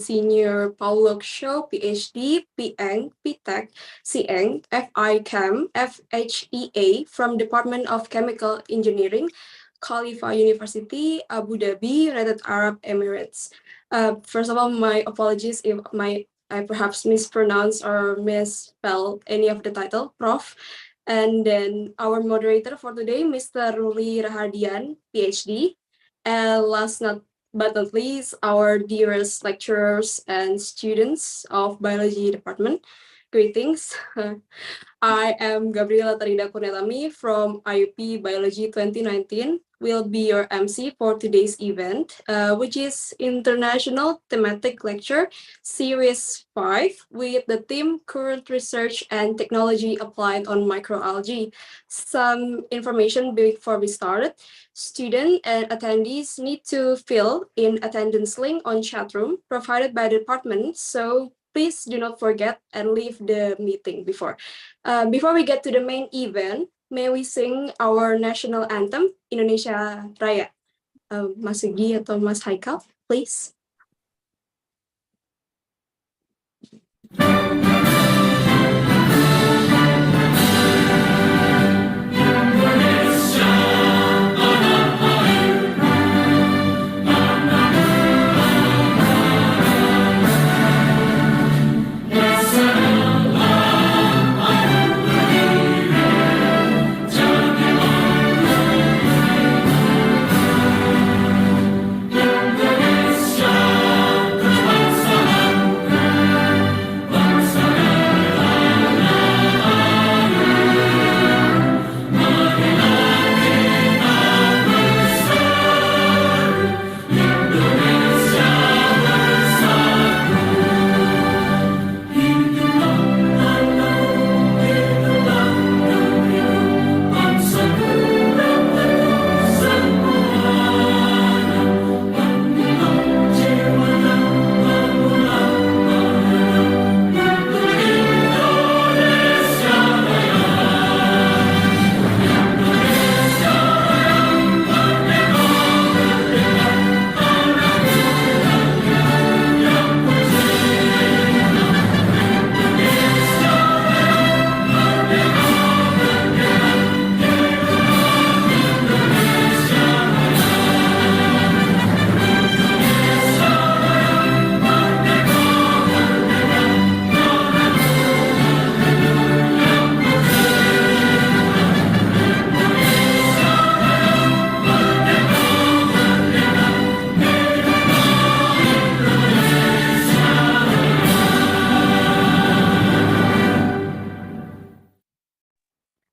Senior Paulok Show, PhD, PEng, PTech, CEng, FIChem, FHEA from Department of Chemical Engineering, Khalifa University, Abu Dhabi, United Arab Emirates. First of all, my apologies if I perhaps mispronounce or misspell any of the title, Prof. And then our moderator for today, Mr. Ruli Rahadian, PhD. And last but not least, our dearest lecturers and students of biology department. Greetings. I am Gabriela Tarida Kunelami from IUP Biology 2019. Will be your MC for today's event, which is International Thematic Lecture Series 5 with the theme Current Research and Technology Applied on Microalgae. Some information before we started. Students and attendees need to fill in attendance link on chat room provided by the department. So please do not forget and leave the meeting before. Before we get to the main event, may we sing our national anthem, Indonesia Raya. Mas Sugi atau Mas Haikal, please.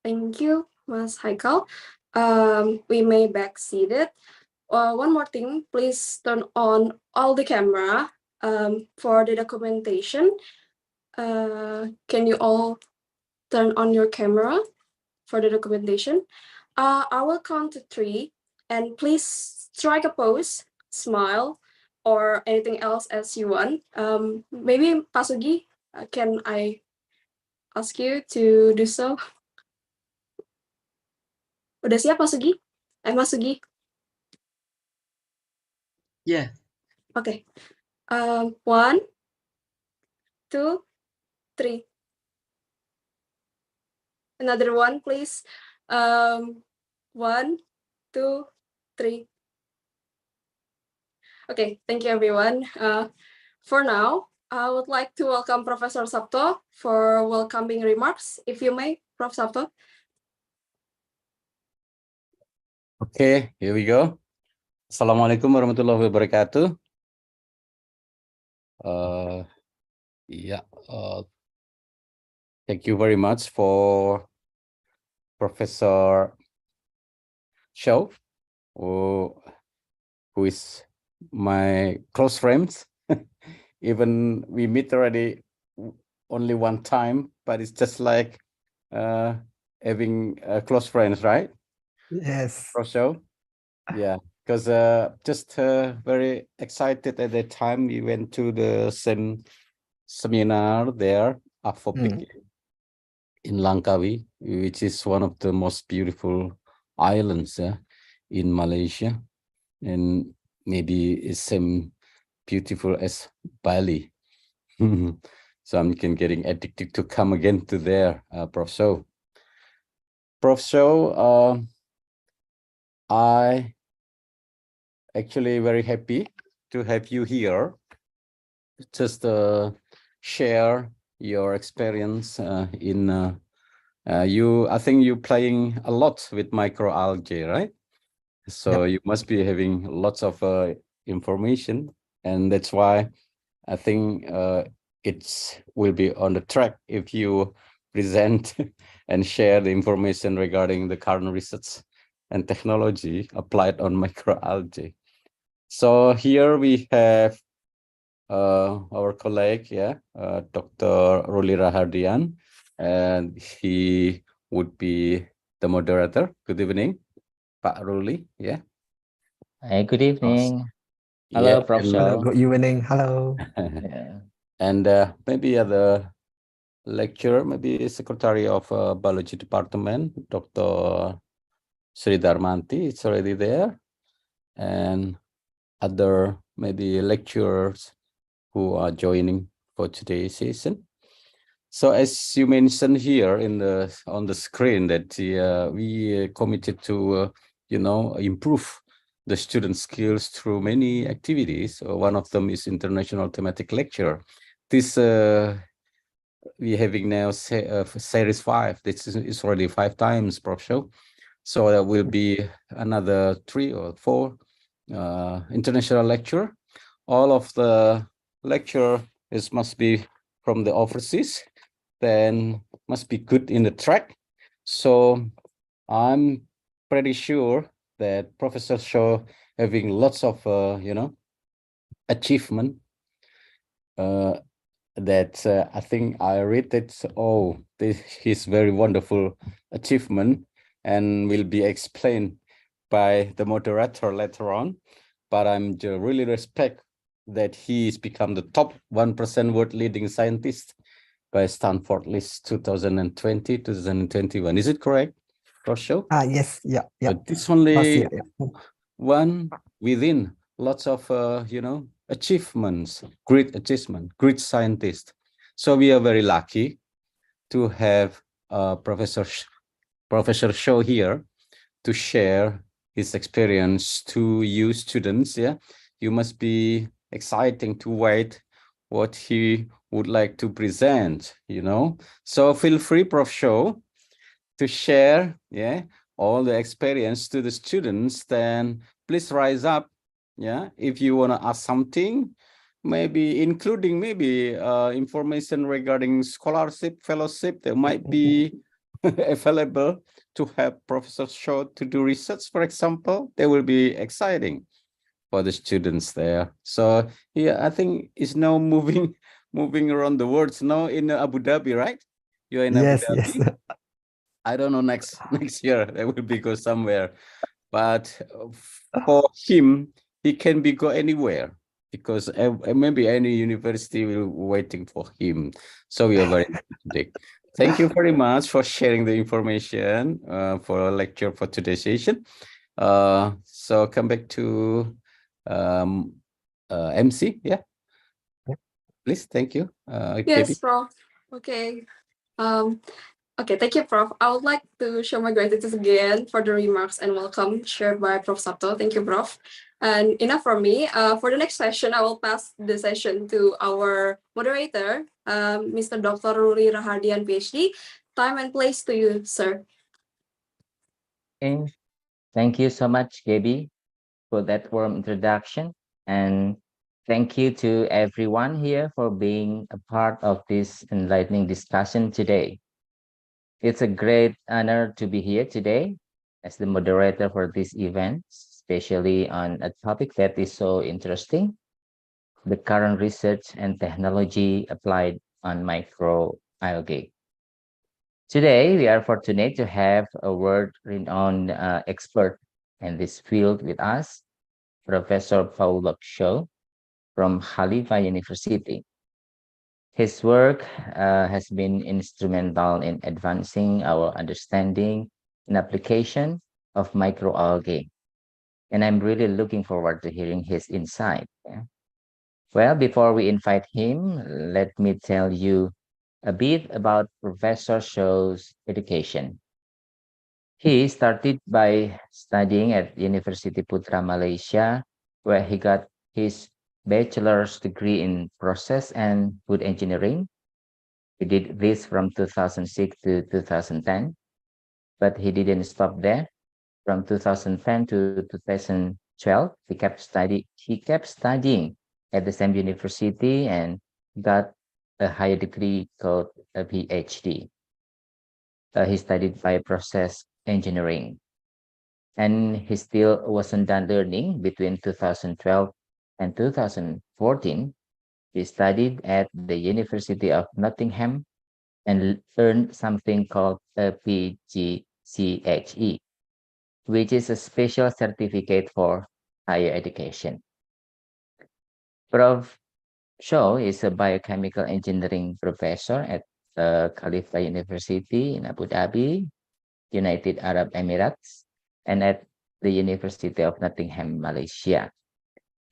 Thank you, Mas Haikal. We may back seated. One more thing, please turn on all the camera for the documentation. Can you all turn on your camera for the documentation? I will count to 3, and please strike a pose, smile, or anything else as you want. Maybe Pak Sugi, can I ask you to do so? Udah siap Mas Sugi? Mas Sugi? Yeah. Okay. 1, 2, 3. Another one, please. 1, 2, 3. Okay, thank you, everyone. For now, I would like to welcome Professor Sabto for welcoming remarks. If you may, Prof. Sabto. Okay, here we go. Assalamualaikum warahmatullahi wabarakatuh. Thank you very much for Professor Show, who is my close friends. Even we meet already only one time, but it's just like having close friends, right? Yes. Show. Yeah, because just very excited at that time. We went to the same seminar there, AFOPIC, in Langkawi, which is one of the most beautiful islands in Malaysia, and maybe it's same beautiful as Bali. So I'm getting addicted to come again to there, Prof. So. Prof. So, I actually very happy to have you here. Just share your experience in you. I think you playing a lot with microalgae, right? So Yep. you must be having lots of information, and that's why I think it will be on the track if you present and share the information regarding the current research and technology applied on microalgae. So here we have our colleague, Dr. Ruli Rahardian, and he would be the moderator. Good evening, Pak Ruli. Yeah. Hey, good Awesome. evening. Yeah, Hello, Prof. and Hello, Show. good evening. Hello. Yeah. and maybe other lecturer, maybe secretary of biology department, Dr. Sri Darmanti, it's already there, and other maybe lecturers who are joining for today's session. So as you mentioned here in the on the screen that we committed to improve the student skills through many activities. One of them is international thematic lecture. This we having now series 5. This is already 5 times, Prof. Show. So there will be another 3 or 4 international lecture. All of the lecture must be from the overseas, then must be good in the track. So I'm pretty sure that Professor Shaw having lots of achievement that I think I read it. Oh, this is very wonderful achievement and will be explained by the moderator later on. But I'm really respect that he's become the top 1% world leading scientist by Stanford List 2020, 2021. Is it correct, Rochelle? Yes, yeah, yeah. But this only Last year, yeah. one within lots of achievements, great achievement, great scientist. So we are very lucky to have Professor Shaw here to share his experience to you students. Yeah, you must be exciting to wait what he would like to present. So feel free, Prof. Shaw, to share all the experience to the students. Then please rise up, if you want to ask something, maybe including maybe information regarding scholarship, fellowship that might be available to help Professor Shaw to do research, for example. They will be exciting for the students there. So yeah, I think it's now moving around the world now in Abu Dhabi, right? You're in Abu Yes, yes. Dhabi. I don't know next year they will be go somewhere, but for him, he can be go anywhere because maybe any university will waiting for him. So we are very happy. Thank you very much for sharing the information for a lecture for today's session. So come back to MC, yeah. Yep. Please, thank you. Yes, KB. Prof. Okay. Um, okay, thank you, Prof. I would like to show my gratitude again for the remarks and welcome shared by Prof. Sabto. Thank you, Prof. And enough from me. For the next session, I will pass the session to our moderator, Mr. Dr. Ruli Rahardian, PhD. Time and place to you, sir. Okay. Thank you so much, Gaby, for that warm introduction. And thank you to everyone here for being a part of this enlightening discussion today. It's a great honor to be here today as the moderator for this event, especially on a topic that is so interesting, the current research and technology applied on microalgae. Today, we are fortunate to have a world-renowned expert in this field with us, Professor Paul Shaw from Khalifa University. His work has been instrumental in advancing our understanding and application of microalgae, and I'm really looking forward to hearing his insight. Yeah. Well, before we invite him, let me tell you a bit about Professor Show's education. He started by studying at University Putra Malaysia, where he got his bachelor's degree in process and food engineering. He did this from 2006 to 2010, but he didn't stop there. From 2010 to 2012, he kept studying at the same university and got a higher degree called a PhD. He studied bioprocess engineering, and he still wasn't done learning. Between 2012 and 2014, he studied at the University of Nottingham and earned something called a PGCHE, which is a special certificate for higher education. Prof. Shaw is a biochemical engineering professor at Khalifa University in Abu Dhabi, United Arab Emirates, and at the University of Nottingham, Malaysia.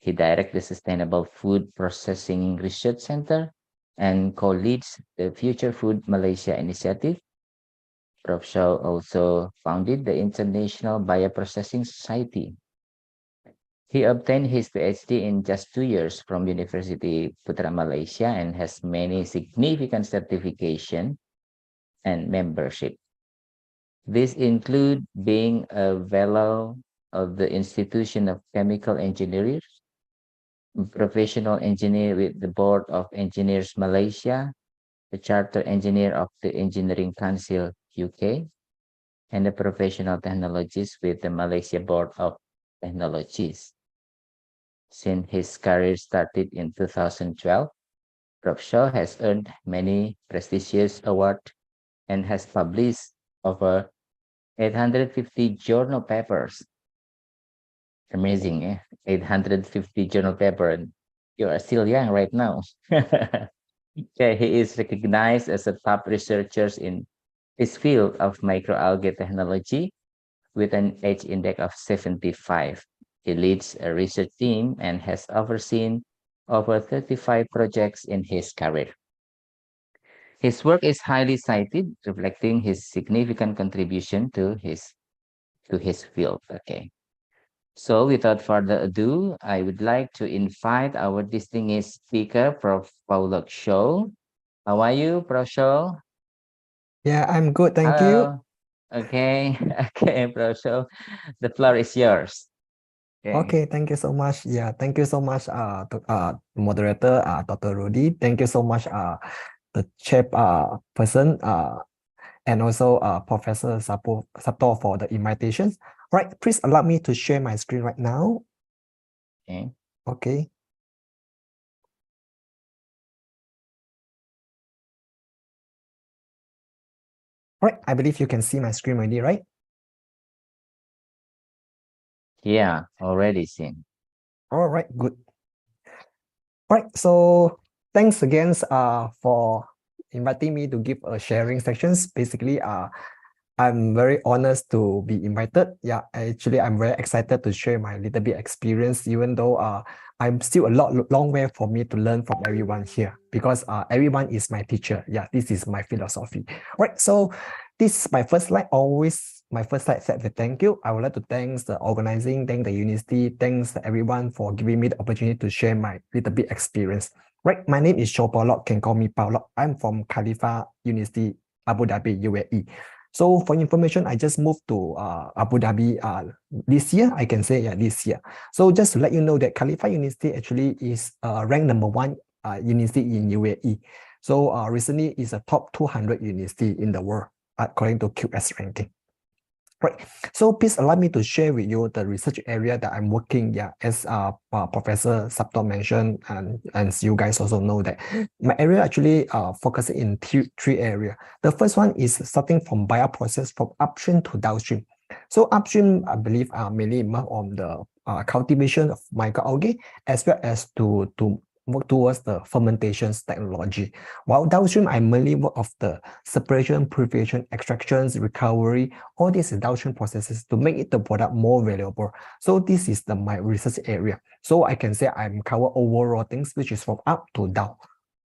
He directs the Sustainable Food Processing Research Center and co-leads the Future Food Malaysia initiative. Prof. Shaw also founded the International Bioprocessing Society. He obtained his PhD in just 2 years from University Putra Malaysia and has many significant certification and membership. These include being a fellow of the Institution of Chemical Engineers, professional engineer with the Board of Engineers Malaysia, a charter engineer of the Engineering Council UK, and a professional technologist with the Malaysia Board of Technologies. Since his career started in 2012, Prof. Shaw has earned many prestigious awards and has published over 850 journal papers. Amazing, eh? 850 journal papers. You are still young right now. Okay, he is recognized as a top researcher in his field of microalgae technology with an age index of 75. He leads a research team and has overseen over 35 projects in his career. His work is highly cited, reflecting his significant contribution to his field. Okay. So without further ado, I would like to invite our distinguished speaker, Prof. Paulo Shaw. How are you, Prof. Shaw? Yeah, I'm good. Thank you. Hello. Okay. Okay, Prof. Shaw. The floor is yours. Okay, thank you so much. Yeah, thank you so much, moderator, Dr. Rudy. Thank you so much, the chair person, and also Professor Sato for the invitations. Right, please allow me to share my screen right now. Okay. Okay. Right, I believe you can see my screen already, right? Yeah, already seen. All right, good. Right, so thanks again for inviting me to give a sharing sections. Basically, I'm very honored to be invited. Yeah, actually, I'm very excited to share my little bit experience, even though I'm still a long way for me to learn from everyone here because everyone is my teacher. Yeah, this is my philosophy. Right, so this is my first slide. Always my first slide said the thank you. I would like to thank the organizing, thank the university, thanks everyone for giving me the opportunity to share my little bit experience. Right, my name is Show Paulok, can call me Paulok. I'm from Khalifa University, Abu Dhabi, UAE. So for information, I just moved to Abu Dhabi this year, I can say, yeah, this year. So just to let you know that Khalifa University actually is ranked #1 university in UAE. So recently is a top 200 university in the world according to QS ranking. Right. So please allow me to share with you the research area that I'm working. Yeah, as Professor Sapto mentioned, and as you guys also know that my area actually focusing in three areas. The first one is starting from bioprocess from upstream to downstream. So upstream, I believe, mainly on the cultivation of microalgae, as well as to work towards the fermentations technology. While downstream, I mainly work of the separation, purification, extractions, recovery, all these downstream processes to make it the product more valuable. So this is my research area. So I can say I'm cover overall things, which is from up to down.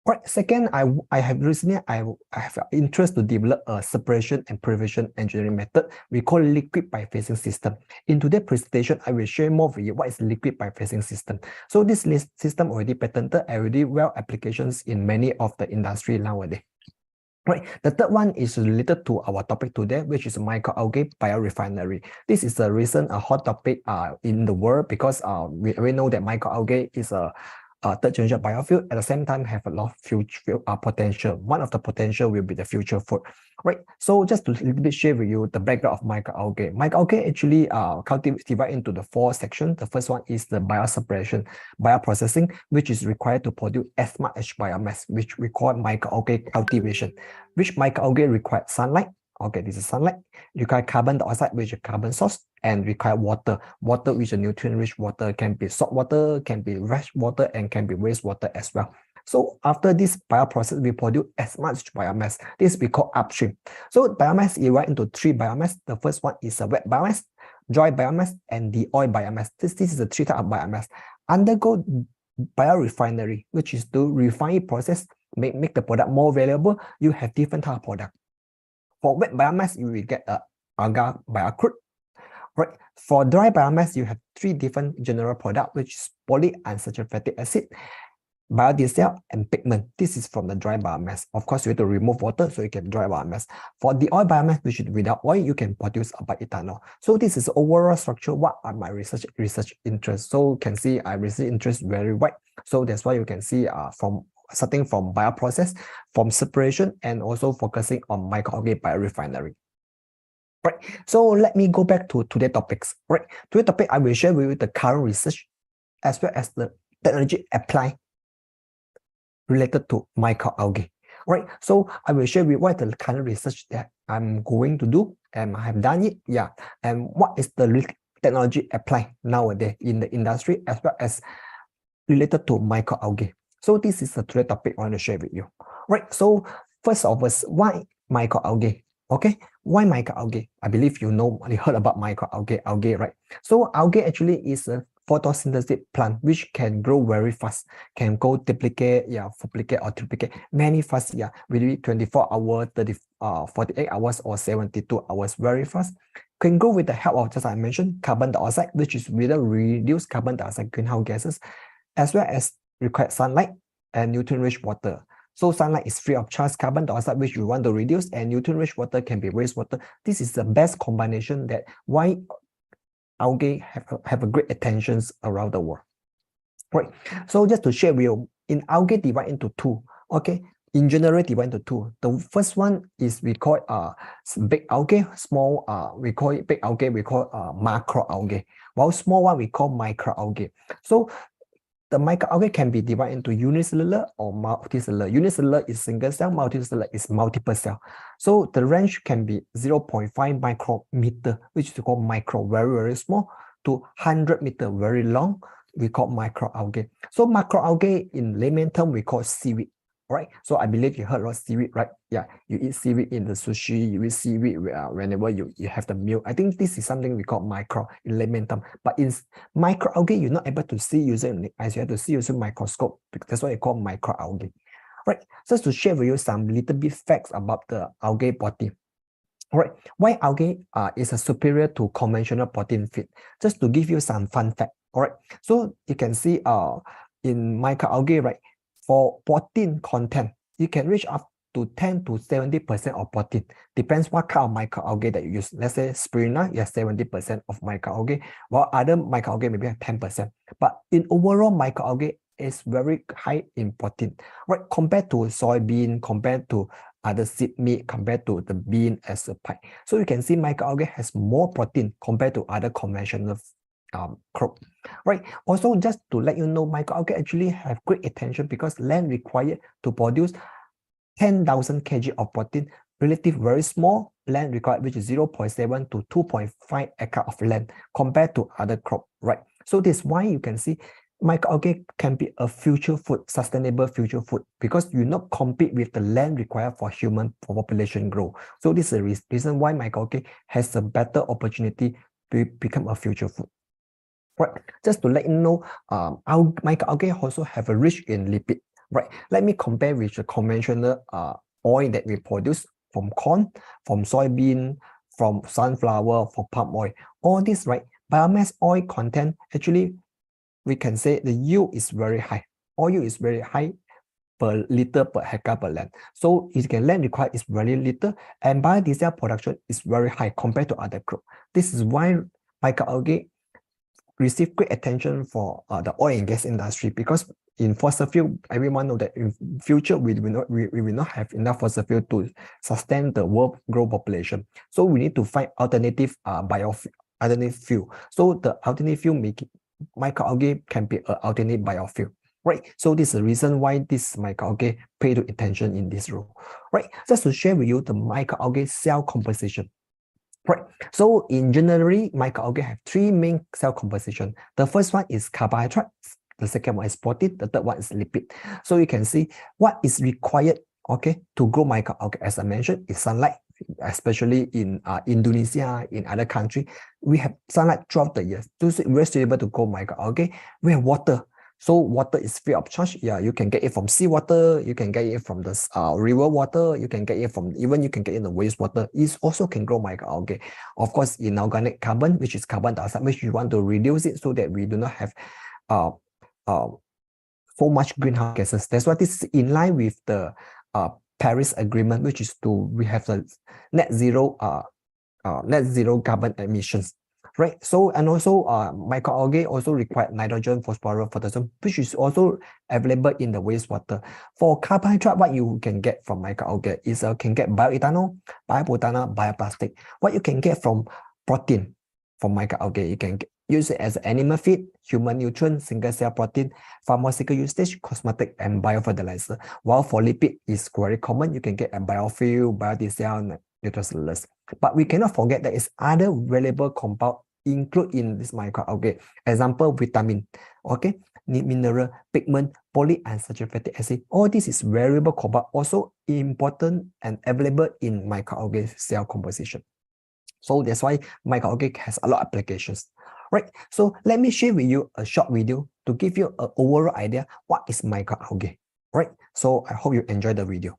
Right. Second, I have recently I have interest to develop a separation and purification engineering method we call liquid biphasing system. In today's presentation, I will share more with you what is liquid biphasing system. So this system already patented, already well applications in many of the industry nowadays. Right. The third one is related to our topic today, which is microalgae biorefinery. This is a recent hot topic in the world because we know that microalgae is a third generation biofuel, at the same time have a lot of future potential. One of the potential will be the future food, right? So just to a little bit share with you the background of microalgae. Microalgae actually divide into the 4 sections. The first one is the bioseparation, bioprocessing, which is required to produce as much as biomass, which we call microalgae cultivation, which microalgae require sunlight. Okay, this is sunlight. Require carbon dioxide, which is carbon source, and require water. Water, which is nutrient-rich water, can be salt water, can be fresh water, and can be wastewater as well. So after this bioprocess, we produce as much biomass. This we call upstream. So biomass is divided into 3 biomass. The first one is a wet biomass, dry biomass, and the oil biomass. This is the 3 types of biomass. Undergo biorefinery, which is to refine process, make the product more valuable. You have different type of product. For wet biomass, you will get alga biocrude. Right. For dry biomass, you have 3 different general products, which is polyunsaturated fatty acid, biodiesel, and pigment. This is from the dry biomass. Of course, you have to remove water so you can dry biomass. For the oil biomass, which is without oil, you can produce bioethanol. So this is overall structure. What are my research interests? So you can see I research interest very wide. So that's why you can see starting from bioprocess, from separation, and also focusing on microalgae biorefinery. Right. So let me go back to today's topics. Right. Today's topic, I will share with you the current research as well as the technology applied related to microalgae. Right. So I will share with you what the current research that I'm going to do and I have done it. Yeah. And what is the technology applied nowadays in the industry as well as related to microalgae. So this is the today's topic I want to share with you. Right. So first of all, why microalgae? Okay, why microalgae? I believe you heard about microalgae, right? So algae actually is a photosynthetic plant which can grow very fast, can go duplicate, duplicate or triplicate many fast, within 24 hours, 48 hours or 72 hours, very fast. Can grow with the help of, just I mentioned, carbon dioxide, which is really reduce carbon dioxide greenhouse gases, as well as require sunlight and nutrient-rich water. So sunlight is free of charge, carbon dioxide, which you want to reduce, and nutrient-rich water can be wastewater. This is the best combination that why algae have a great attentions around the world. Right. So just to share with you, in algae divide into 2. Okay. In general, divide into 2. The first one is we call big algae, small we call it big algae, we call macroalgae. While small one we call microalgae. So the microalgae can be divided into unicellular or multicellular. Unicellular is single cell, multicellular is multiple cell. So the range can be 0.5 micrometer, which is called micro, very, very small, to 100 meter, very long, we call microalgae. So macroalgae in layman term, we call seaweed. Right, so I believe you heard about seaweed, right? Yeah, you eat seaweed in the sushi, you eat seaweed whenever you have the meal. I think this is something we call micro in layman term. But in microalgae, you're not able to see using the eyes, you have to see using microscope. That's why you call microalgae. Right, just to share with you some little bit facts about the algae body. All right, why algae is a superior to conventional protein feed? Just to give you some fun fact. All right, so you can see in microalgae, right? For protein content, you can reach up to 10 to 70% of protein. Depends what kind of microalgae that you use. Let's say spirulina, you have 70% of microalgae, while other microalgae maybe have 10%. But in overall, microalgae is very high in protein, right? Compared to soybean, compared to other seed meat, compared to the bean as a pie. So you can see microalgae has more protein compared to other conventional crop. Right. Also, just to let you know, microalgae actually have great attention because land required to produce 10,000 kg of protein, relative very small land required, which is 0.7 to 2.5 acre of land compared to other crop. Right. So this is why you can see microalgae can be a future food, sustainable future food, because you not compete with the land required for human population growth. So this is the reason why microalgae has a better opportunity to become a future food. Right, just to let you know, our microalgae also have a rich in lipid. Right, let me compare with the conventional oil that we produce from corn, from soybean, from sunflower, from palm oil. All this, right, biomass oil content, actually, we can say the yield is very high. Oil is very high per liter per hectare per land. So it can land required is very little, and biodiesel production is very high compared to other crop. This is why microalgae receive great attention for the oil and gas industry, because in fossil fuel, everyone know that in future we will not have enough fossil fuel to sustain the world growth population. So we need to find alternative alternative fuel. So the alternative fuel microalgae can be an alternate biofuel. Right, so this is the reason why this microalgae pay to attention in this role. Right, just to share with you the microalgae cell composition. Right, so in generally, microalgae have three main cell composition. The first one is carbohydrates, the second one is protein, the third one is lipid. So you can see what is required, okay, to grow microalgae. As I mentioned, is sunlight, especially in Indonesia, in other countries. We have sunlight throughout the year. So it's very suitable to grow microalgae. We have water. So water is free of charge. Yeah, you can get it from seawater, you can get it from the river water, you can get it from, even you can get it in the wastewater. It also can grow microalgae. Of course, inorganic carbon, which is carbon dioxide, which you want to reduce it so that we do not have so much greenhouse gases. That's why this is in line with the Paris Agreement, which is we have the net zero carbon emissions. Right, so and also microalgae also require nitrogen, phosphorus, potassium, which is also available in the wastewater. For carbohydrate, what you can get from microalgae is can get bioethanol, biobutanol, bioplastic. What you can get from protein from microalgae, you can use it as animal feed, human nutrient, single cell protein, pharmaceutical usage, cosmetic, and biofertilizer. While for lipid is very common, you can get a biofuel, biodiesel, nutracellulose. But we cannot forget there is other valuable compound include in this microalgae. Example, vitamin, okay, mineral, pigment, polyunsaturated fatty acid. All this is variable compound, also important and available in microalgae cell composition. So that's why microalgae has a lot of applications. Right, so let me share with you a short video to give you an overall idea what is microalgae. Right, so I hope you enjoy the video.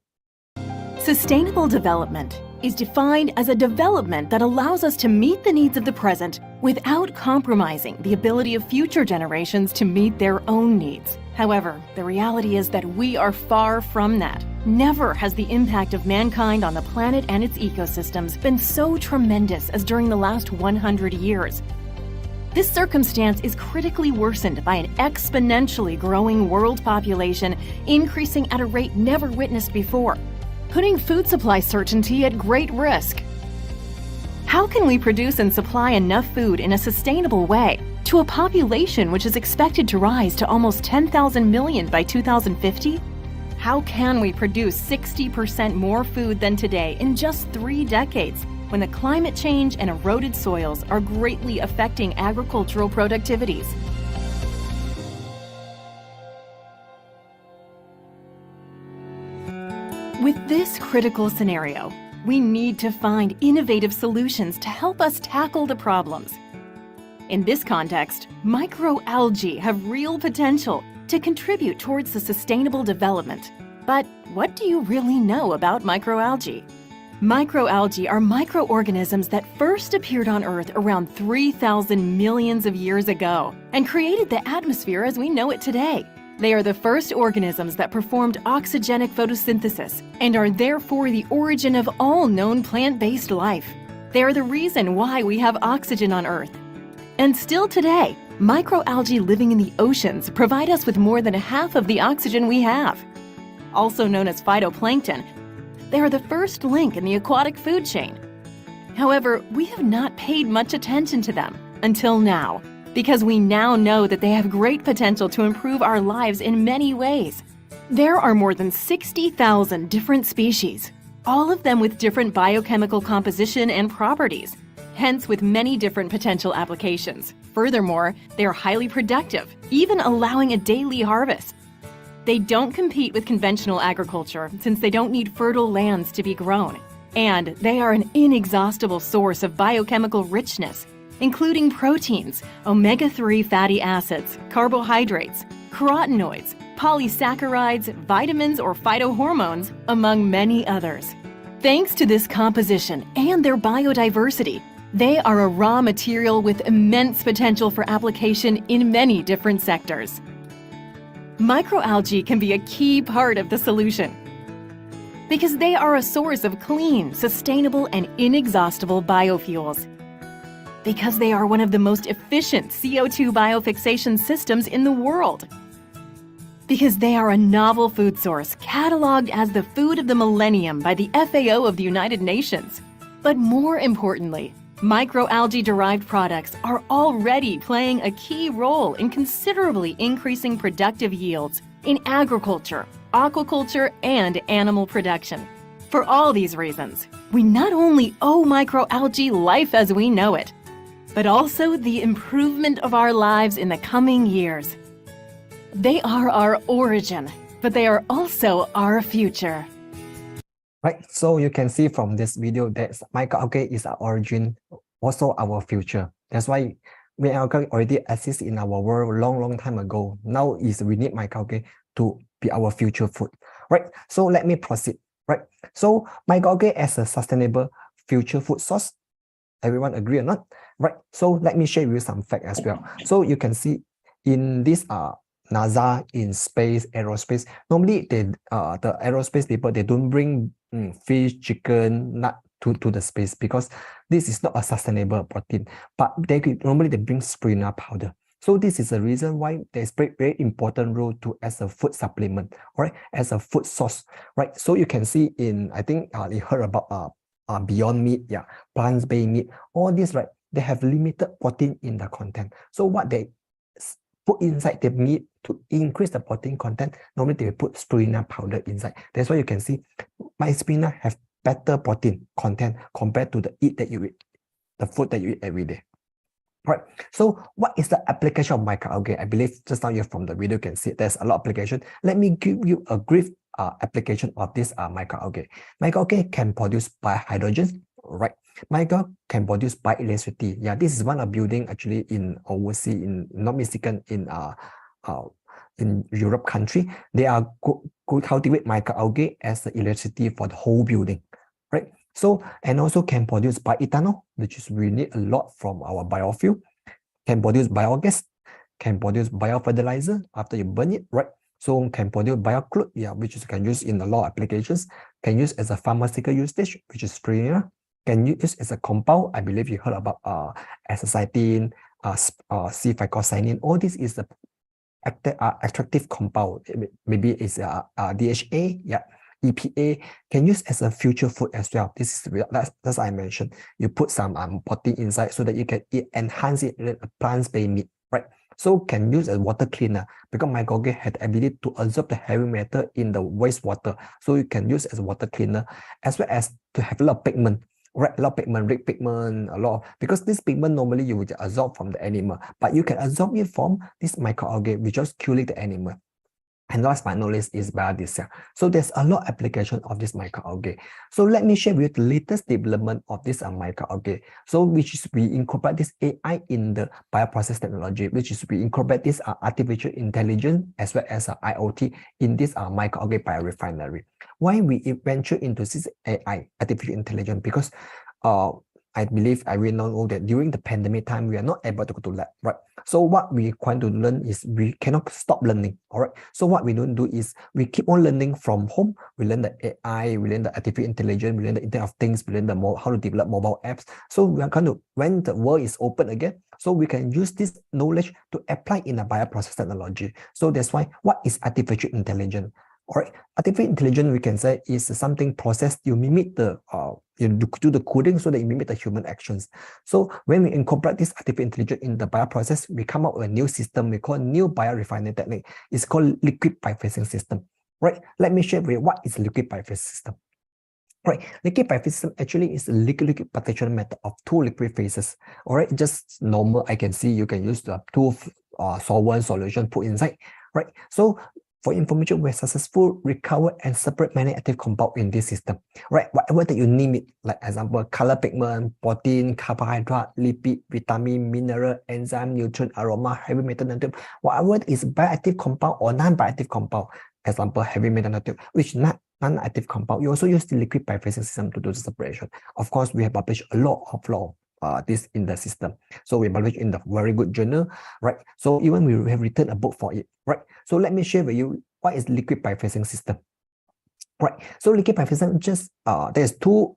Sustainable development is defined as a development that allows us to meet the needs of the present without compromising the ability of future generations to meet their own needs. However, the reality is that we are far from that. Never has the impact of mankind on the planet and its ecosystems been so tremendous as during the last 100 years. This circumstance is critically worsened by an exponentially growing world population increasing at a rate never witnessed before, putting food supply certainty at great risk. How can we produce and supply enough food in a sustainable way to a population which is expected to rise to almost 10,000 million by 2050? How can we produce 60% more food than today in just 3 decades, when the climate change and eroded soils are greatly affecting agricultural productivities? With this critical scenario, we need to find innovative solutions to help us tackle the problems. In this context, microalgae have real potential to contribute towards the sustainable development. But what do you really know about microalgae? Microalgae are microorganisms that first appeared on Earth around 3,000 millions of years ago and created the atmosphere as we know it today. They are the first organisms that performed oxygenic photosynthesis and are therefore the origin of all known plant-based life. They are the reason why we have oxygen on Earth. And still today, microalgae living in the oceans provide us with more than half of the oxygen we have. Also known as phytoplankton, they are the first link in the aquatic food chain. However, we have not paid much attention to them until now, because we now know that they have great potential to improve our lives in many ways. There are more than 60,000 different species, all of them with different biochemical composition and properties. hence with many different potential applications. Furthermore, they are highly productive, even allowing a daily harvest. They don't compete with conventional agriculture since they don't need fertile lands to be grown. And they are an inexhaustible source of biochemical richness, including proteins, omega-3 fatty acids, carbohydrates, carotenoids, polysaccharides, vitamins or phytohormones, among many others. Thanks to this composition and their biodiversity, they are a raw material with immense potential for application in many different sectors. Microalgae can be a key part of the solution because they are a source of clean, sustainable, and inexhaustible biofuels. Because they are one of the most efficient CO2 biofixation systems in the world. Because they are a novel food source cataloged as the food of the millennium by the FAO of the United Nations. But more importantly, microalgae-derived products are already playing a key role in considerably increasing productive yields in agriculture, aquaculture, and animal production. For all these reasons, we not only owe microalgae life as we know it, but also the improvement of our lives in the coming years. They are our origin, but they are also our future. Right, so you can see from this video that microalgae is our origin, also our future. That's why microalgae already exists in our world long time ago. Now is we need microalgae to be our future food. Right, so let me proceed. Right, so microalgae as a sustainable future food source. Everyone agree or not? Right, so let me share with you some facts as well. So you can see in this NASA, in space, aerospace, normally they the aerospace people, they don't bring fish, chicken, nut to the space because this is not a sustainable protein, but normally they bring spirulina powder. So this is the reason why there's very important role to as a food supplement, right? As a food source, right? So you can see in, I think you heard about Beyond Meat, yeah, plant-based meat, all this, right? They have limited protein in the content. So what they put inside the meat to increase the protein content, normally they will put spirulina powder inside. That's why you can see my spirulina have better protein content compared to the food that you eat every day. Right. So what is the application of microalgae? I believe just now you from the video can see there's a lot of application. Let me give you a brief application of this microalgae. Microalgae can produce biohydrogen, right? Microalgae can produce bioelectricity. Yeah, this is one of building actually in overseas in North Michigan in Europe country. They are could cultivate microalgae as the electricity for the whole building, right? So, and also can produce bioethanol, which is we need a lot from our biofuel, can produce biogas, can produce biofertilizer after you burn it, right? So can produce biocrude, yeah, which is can use in a lot of applications, can use as a pharmaceutical usage, which is spirulina, can use as a compound. I believe you heard about azacitidine, C-phycocyanine. All this is the attractive compound. Maybe it's DHA, yeah. EPA can use as a future food as well. This is that's I mentioned. You put some protein inside so that you can enhance it with a plant-based meat, right? So can use as water cleaner because microalgae had the ability to absorb the heavy metal in the wastewater. So you can use as a water cleaner as well as to have a lot of pigment, right? A lot of pigment, red pigment, a lot of, because this pigment normally you would absorb from the animal, but you can absorb it from this microalgae, which just killing the animal. And last but not least is biodiesel. So there's a lot of application of this microalgae. So let me share with you the latest development of this microalgae. So which is we incorporate this AI in the bioprocess technology, which is we incorporate this artificial intelligence as well as IoT in this microalgae biorefinery. Why we venture into this AI, artificial intelligence? Because I believe I will know that during the pandemic time, we are not able to go to lab, right? So what we want to learn is we cannot stop learning, all right? So what we don't do is we keep on learning from home. We learn the AI, we learn the artificial intelligence, we learn the Internet of Things, we learn how to develop mobile apps. So we are going to, when the world is open again, so we can use this knowledge to apply in a bioprocess technology. So that's why, what is artificial intelligence? All right, artificial intelligence, we can say, is something processed, you mimic the, you do the coding so that you mimic the human actions. So when we incorporate this artificial intelligence in the bioprocess, we come up with a new system we call new biorefining technique. It's called liquid biophasing system, right? Let me share with you what is liquid biophasing system. Right, liquid biphase system actually is a liquid partition method of two liquid phases. All right, just normal. I can see you can use the two solvent solution put inside. Right, so for information, we successfully recover and separate many active compound in this system. Right, whatever that you name it, like example, color pigment, protein, carbohydrate, lipid, vitamin, mineral, enzyme, nutrient, aroma, heavy metal natrium, whatever is bioactive compound or non-bioactive compound. Example, heavy metal natrium, which not non-active compound. You also use the liquid biphasing system to do the separation. Of course, we have published a lot of this in the system. So we published in the very good journal, right? So even we have written a book for it, right? So let me share with you what is liquid biphasing system. Right. So liquid biphasing just there's two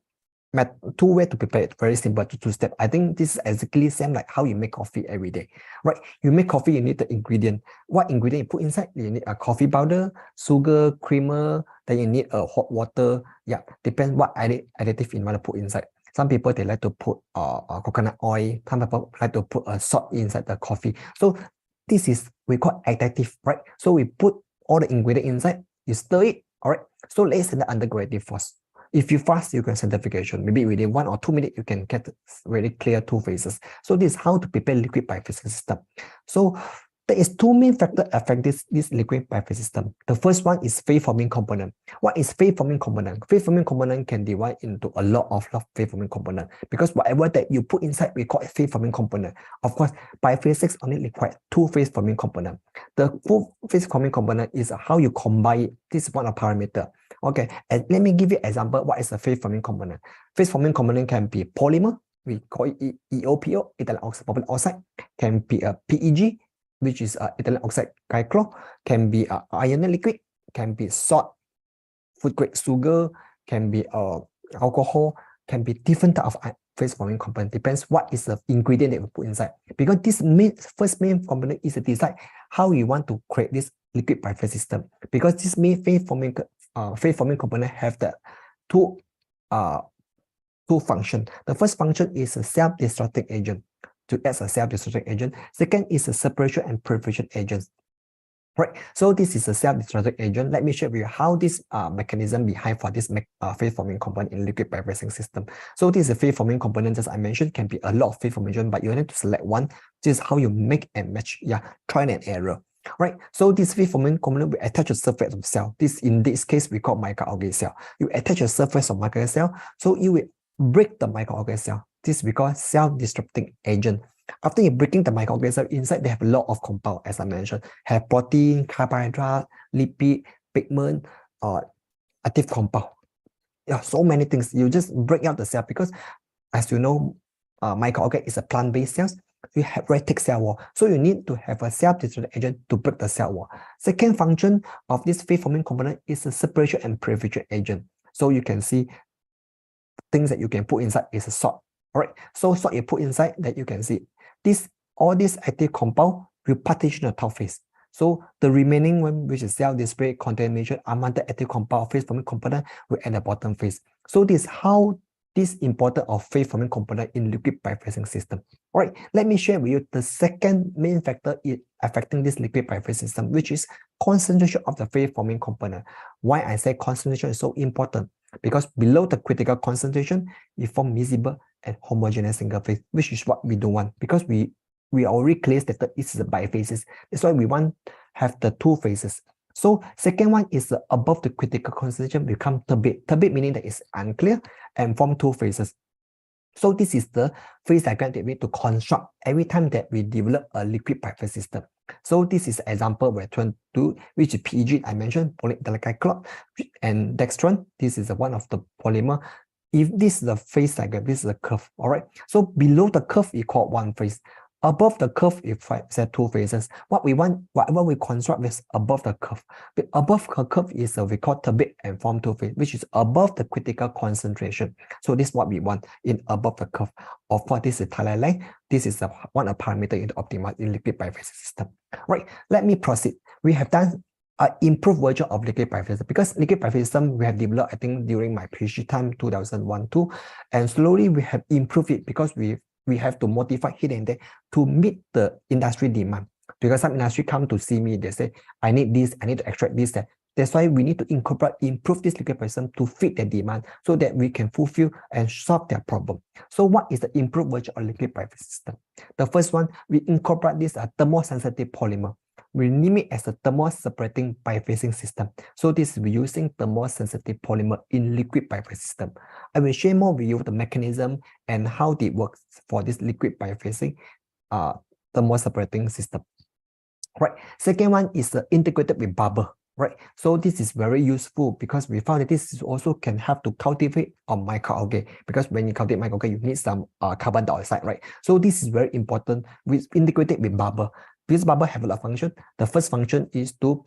ways to prepare it. Very simple, two step. I think this is exactly same like how you make coffee every day, right? You make coffee, you need the ingredient. What ingredient you put inside? You need a coffee powder, sugar, creamer. Then you need a hot water. Yeah, depends what additive you want to put inside. Some people they like to put coconut oil. Some people like to put salt inside the coffee. So this is we call additive, right? So we put all the ingredient inside. You stir it. All right. So let's send the undergraduate first. If you fast, you can centrifugation. Maybe within 1 or 2 minutes, you can get very clear two phases. So this is how to prepare liquid biphasing system. So there is two main factors affect this liquid biphasing system. The first one is phase forming component. What is phase forming component? Phase forming component can divide into a lot of phase forming component because whatever that you put inside, we call it phase forming component. Of course, biphasics only require two phase forming component. The full phase forming component is how you combine it. This is one of parameter. Okay, and let me give you an example. What is a phase forming component? Phase forming component can be polymer. We call it EOPO, ethylene oxide, propylene oxide. Can be a PEG, which is ethylene oxide glycol. Can be ionic liquid. Can be salt, food grade sugar. Can be alcohol. Can be different type of phase forming component. Depends what is the ingredient that we put inside. Because this first main component is to decide how you want to create this liquid biphase system. Because this main phase forming component have the two function. The first function is a self-destructing agent to act as a self-destructing agent. Second is a separation and purification agent. Right. So this is a self-destructing agent. Let me show you how this mechanism behind for this phase forming component in liquid biphasing system. So this is a phase forming component, as I mentioned, can be a lot of phase formation, but you need to select one. This is how you make and match. Yeah, trial and error. Right, so this phase forming component will attach a surface of cell. In this case, we call microalgae cell. You attach a surface of microalgae cell, so you will break the microalgae cell. This we call self-destructing agent. After you breaking the microalgae cell, inside they have a lot of compound, as I mentioned, have protein, carbohydrate, lipid, pigment, active compound. Yeah, so many things. You just break out the cell because, as you know, microalgae is a plant-based cells. You have very thick cell wall. So you need to have a self-destructing agent to break the cell wall. Second function of this phase forming component is a separation and purification agent. So you can see things that you can put inside is a salt. All right. So salt you put inside that you can see all this active compound will partition the top phase. So the remaining one, which is self-display contamination, unwanted active compound phase forming component, will at the bottom phase. So this is how this important of phase forming component in liquid biphasing system. All right, let me share with you the second main factor affecting this liquid biphasing system, which is concentration of the phase forming component. Why I say concentration is so important? Because below the critical concentration, we form miscible and homogeneous single phase, which is what we don't want because we already clear that this is a biphases. That's why we want to have the two phases. So second one is above the critical concentration become turbid. Turbid meaning that it's unclear and form two phases. So this is the phase diagram that we need to construct every time that we develop a liquid biphase system. So this is example we're trying to do, which is PEG I mentioned, polyethylene glycol, and dextran. This is one of the polymer. If this is the phase diagram, this is a curve. All right. So below the curve, we call one phase. Above the curve, if I said two phases, what we want, whatever we construct is above the curve. But above the curve is we call turbid and form two phase, which is above the critical concentration. So this is what we want in above the curve. Of course, this is Thailand length. This is one of parameter in the optimal in liquid biphase system. Right. Let me proceed. We have done an improved version of liquid biphase because liquid biphase system we have developed, I think, during my PhD time, 2001-2, and slowly we have improved it because we have to modify here and there to meet the industry demand. Because some industry come to see me, they say, I need this, I need to extract this, that. That's why we need to improve this liquid biophase system to fit their demand so that we can fulfill and solve their problem. So what is the improved version of liquid biophase system? The first one, we incorporate this thermosensitive polymer. We name it as a thermo-separating biphasing system. So this is using thermosensitive polymer in liquid biphase system. I will share more with you the mechanism and how it works for this liquid biphasing thermo-separating system. Right. Second one is integrated with bubble. Right. So this is very useful because we found that this is also can help to cultivate on microalgae, because when you cultivate microalgae, you need some carbon dioxide, right? So this is very important. We integrated with bubble. This bubble have a lot of function. The first function is to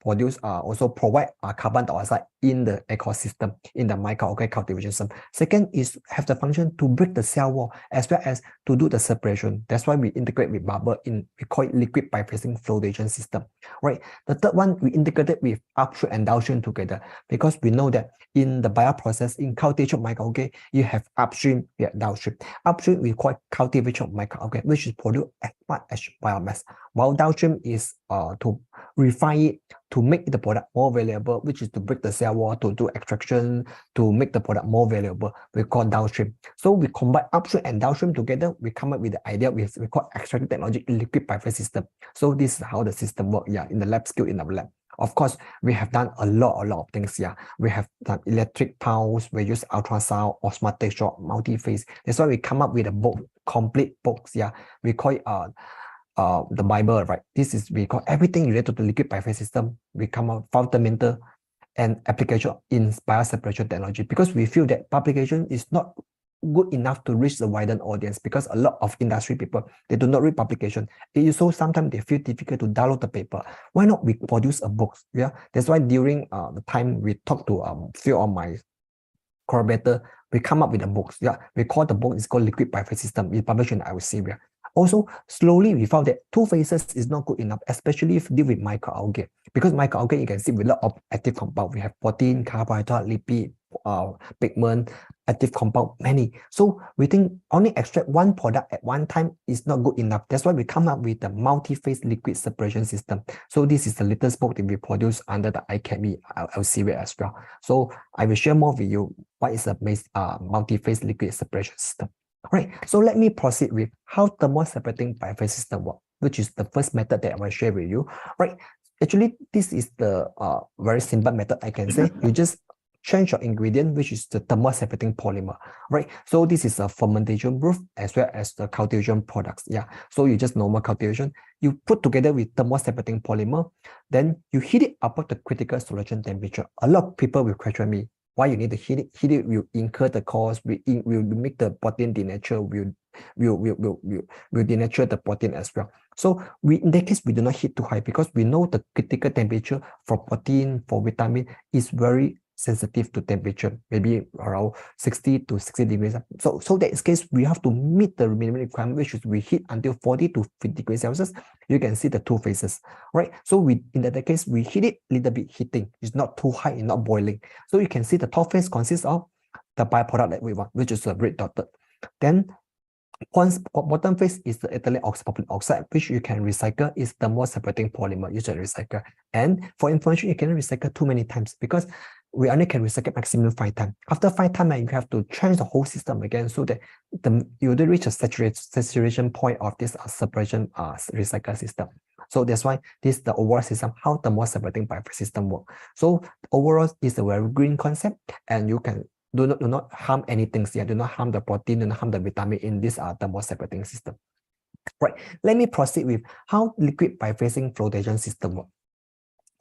produce also provide carbon dioxide in the ecosystem, in the microalgae cultivation system. Second is have the function to break the cell wall as well as to do the separation. That's why we integrate with bubble in, we call it liquid biphasing flotation system, right? The third one, we integrated with upstream and downstream together, because we know that in the bioprocess, in cultivation of microalgae, you have upstream, you have downstream. Upstream, we call it cultivation of microalgae, which is produced as much as biomass, while downstream is to refine it, to make the product more valuable, which is to break the cell wall, to do extraction, to make the product more valuable. We call downstream. So we combine upstream and downstream together. We come up with the idea we call extractive technology in liquid biphase system. So this is how the system works. Yeah, in the lab skill in our lab. Of course, we have done a lot of things. Yeah, we have done electric pulse. We use ultrasound, osmotic shock, multi-phase. That's why we come up with a book, complete books. Yeah, we call it the Bible, right? This is, we call everything related to the liquid biphase system. We come up fundamental and application in bioseparation technology, because we feel that publication is not good enough to reach the wider audience, because a lot of industry people, they do not read publication. It is so sometimes they feel difficult to download the paper. Why not we produce a book? Yeah, that's why during the time we talk to few of my collaborator, we come up with a book. Yeah, we call the book is called Liquid Biphase System. It's published in Elsevier. Also, slowly we found that two phases is not good enough, especially if deal with microalgae. Because microalgae, you can see with a lot of active compound. We have protein, carbohydrate, lipid, pigment, active compound, many. So we think only extract one product at one time is not good enough. That's why we come up with the multi-phase liquid separation system. So this is the latest book that we produce under the ICAME Elsevier as well. So I will share more with you what is a multi-phase liquid separation system. Right, so let me proceed with how thermo-separating biphase system works, which is the first method that I will share with you. Right, actually, this is the very simple method I can say. You just change your ingredient, which is the thermo-separating polymer. Right, so this is a fermentation proof as well as the cultivation products. Yeah, so you just normal cultivation, you put together with thermo-separating polymer, then you heat it above the critical solution temperature. A lot of people will question me, why you need to heat it? Heat it will incur the cost. Will make the protein denature. Will denature the protein as well. So in that case we do not heat too high, because we know the critical temperature for protein, for vitamin is very sensitive to temperature, maybe around 60 to 60 degrees. So that case we have to meet the minimum requirement, which is we heat until 40 to 50 degrees Celsius. You can see the two phases, right? So in that case we heat it a little bit heating. It's not too high, it's not boiling. So you can see the top phase consists of the byproduct that we want, which is a red dotted. Then bottom phase is the ethylene oxide, which you can recycle, is the more separating polymer you can recycle. And for information, you cannot recycle too many times, because we only can recycle maximum 5 times. After 5 times, you have to change the whole system again, so that you will reach a saturation point of this separation recycle system. So that's why this is the overall system, how the more separating biphase system work. So overall is a very green concept, and you can do not harm anything here. Do not harm the protein, do not harm the vitamin in this thermo separating system. Right. Let me proceed with how liquid biphasing flotation system works.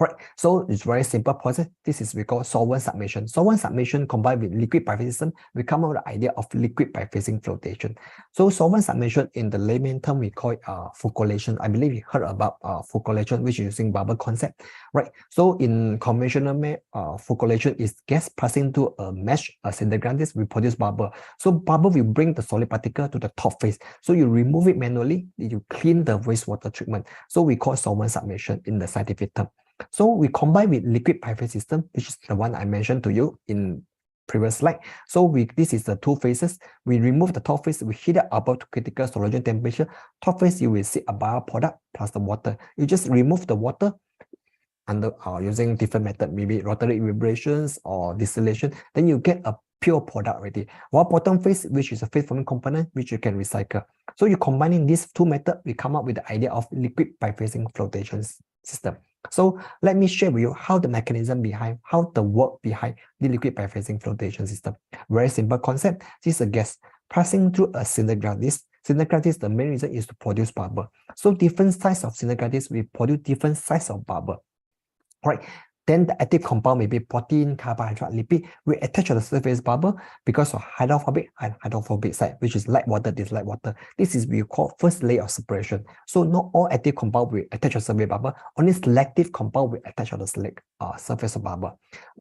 Right, so it's very simple process. This is we call solvent submission. Solvent submission combined with liquid biphasing system, we come up with the idea of liquid biphasing flotation. So solvent submission in the layman term we call it flocculation. I believe you heard about flocculation, which is using bubble concept. Right. So in conventional flocculation is gas passing through a mesh, a centrifuge, we produce bubble. So bubble will bring the solid particle to the top phase. So you remove it manually, you clean the wastewater treatment. So we call solvent submission in the scientific term. So we combine with liquid biphase system, which is the one I mentioned to you in previous slide. So this is the two phases. We remove the top phase, we heat it above critical solution temperature. Top phase, you will see a bioproduct plus the water. You just remove the water under using different method, maybe rotary vibrations or distillation, then you get a pure product already. While bottom phase, which is a phase forming component, which you can recycle. So you combining these two methods, we come up with the idea of liquid biphasing flotation system. So let me share with you how the mechanism behind, how the work behind the liquid biphasing flotation system. Very simple concept. This is a gas passing through a cylinder lattice. Cylinder lattice, the main reason is to produce bubble. So different size of cylinder lattice will produce different size of bubble. Right. Then the active compound may be protein, carbohydrate, lipid. We attach to the surface bubble because of hydrophobic and hydrophobic side, which is light water, this light water. This is we call first layer of separation. So not all active compound will attach to the surface bubble. Only selective compound will attach to the surface of bubble.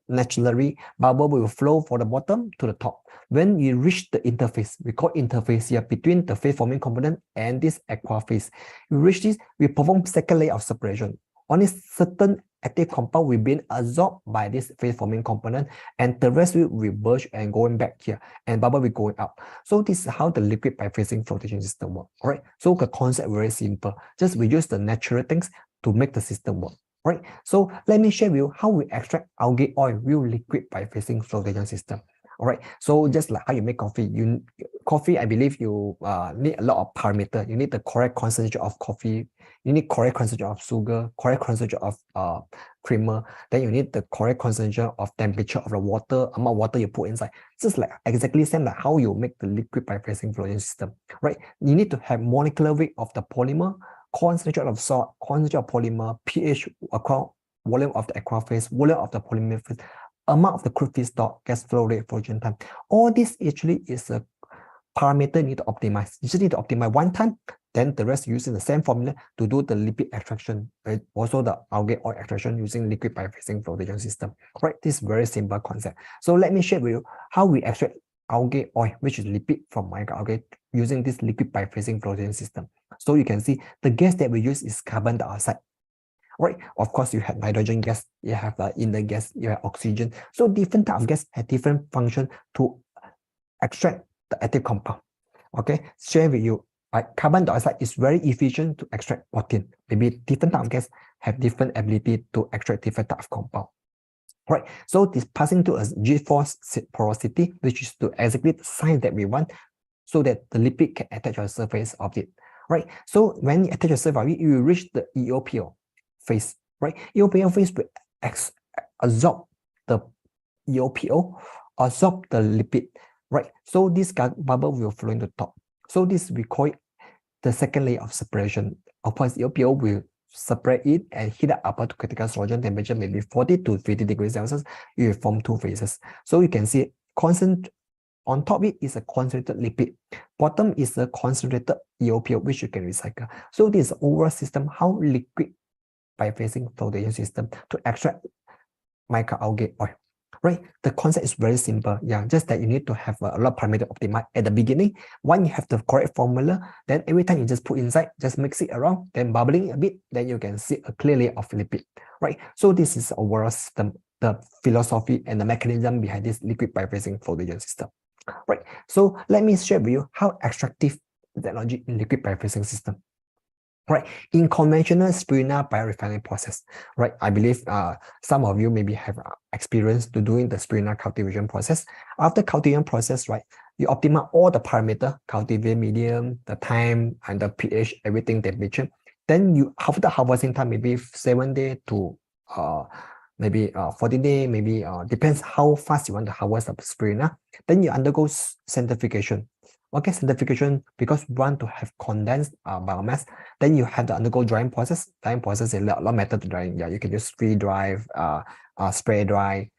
Naturally, bubble will flow from the bottom to the top. When you reach the interface, we call interface here between the phase forming component and this aqua phase. We reach this, we perform second layer of separation. Only certain active compound will be absorbed by this phase forming component, and the rest will reverse and going back here, and bubble will going up. So this is how the liquid biphasing flotation system works. All right. So the concept very simple. Just we use the natural things to make the system work. All right. So let me share with you how we extract algae oil with liquid biphasing flotation system. All right. So just like how you make coffee, coffee, I believe you need a lot of parameter. You need the correct concentration of coffee. You need correct concentration of sugar, correct concentration of creamer. Then you need the correct concentration of temperature of the water, amount of water you put inside. Just like exactly same like how you make the liquid biphasing flotation system, right? You need to have molecular weight of the polymer, concentration of salt, concentration of polymer, pH, volume of the aqua phase, volume of the polymer phase, amount of the crude feedstock, gas flow rate, flotation time. All this actually is a parameter you need to optimize. You just need to optimize one time, then the rest using the same formula to do the lipid extraction, right? Also the algae oil extraction using liquid biphasing flotation system. Right, this is very simple concept. So let me share with you how we extract algae oil, which is lipid from microalgae, using this liquid biphasing flotation system. So you can see the gas that we use is carbon dioxide. Right, of course you have nitrogen gas, you have inert gas, you have oxygen. So different type of gas have different function to extract the active compound. Okay, share with you. Carbon dioxide is very efficient to extract protein. Maybe different type of gas have different ability to extract different type of compound. Right, so this passing to a G-force porosity, which is to exactly the size that we want, so that the lipid can attach to the surface of it. Right, so when you attach to the surface of it, you will reach the EOPO phase. Right, EOPO phase will absorb the EOPO, absorb the lipid. Right, so this bubble will flow in the top. So this we call it the second layer of separation. Of course, EOPO will separate it and heat it up to critical solution temperature, maybe 40 to 50 degrees Celsius. You will form two phases. So you can see constant on top it is a concentrated lipid. Bottom is a concentrated EOPO, which you can recycle. So this is the overall system, how liquid biphasing flotation system to extract microalgae oil. Right, the concept is very simple. Yeah, just that you need to have a lot of parameter optimized at the beginning. When you have the correct formula, then every time you just put inside, just mix it around, then bubbling a bit, then you can see a clear layer of lipid. Right, so this is the overall system, the philosophy and the mechanism behind this liquid biphasing flotation system. Right, so let me share with you how extractive technology in liquid biphasing system. Right, in conventional spirulina biorefining process, right, I believe some of you maybe have experience to doing the spirulina cultivation process. After cultivation process, right, you optimize all the parameter, cultivate medium, the time, and the pH, everything, temperature. Then you, after harvesting time, maybe 7 days to maybe 14 days, maybe depends how fast you want to harvest the spirulina. Then you undergo centrifugation. Okay, centrifugation, because we want to have condensed biomass, then you have to undergo drying process. Drying process is a lot of method to drying. Yeah, you can use free dry, spray dry,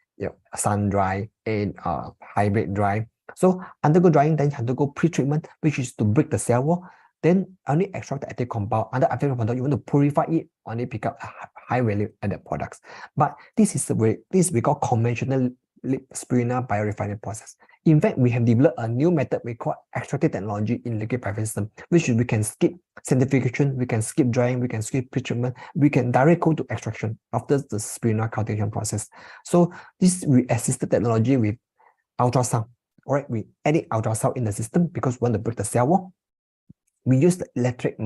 sun dry, and hybrid dry. So undergo drying, then you undergo pre-treatment, which is to break the cell wall. Then only extract the active compound. Under active compound, you want to purify it, only pick up high value added products. But this is the way, this we call conventional spirulina biorefining process. In fact, we have developed a new method we call extractive technology in liquid biphasing system, which is we can skip centrifugation, we can skip drying, we can skip pre-treatment, we can direct go to extraction after the spirulina cultivation process. So this we assisted technology with ultrasound. All right, we added ultrasound in the system because we want to break the cell wall. We use the electric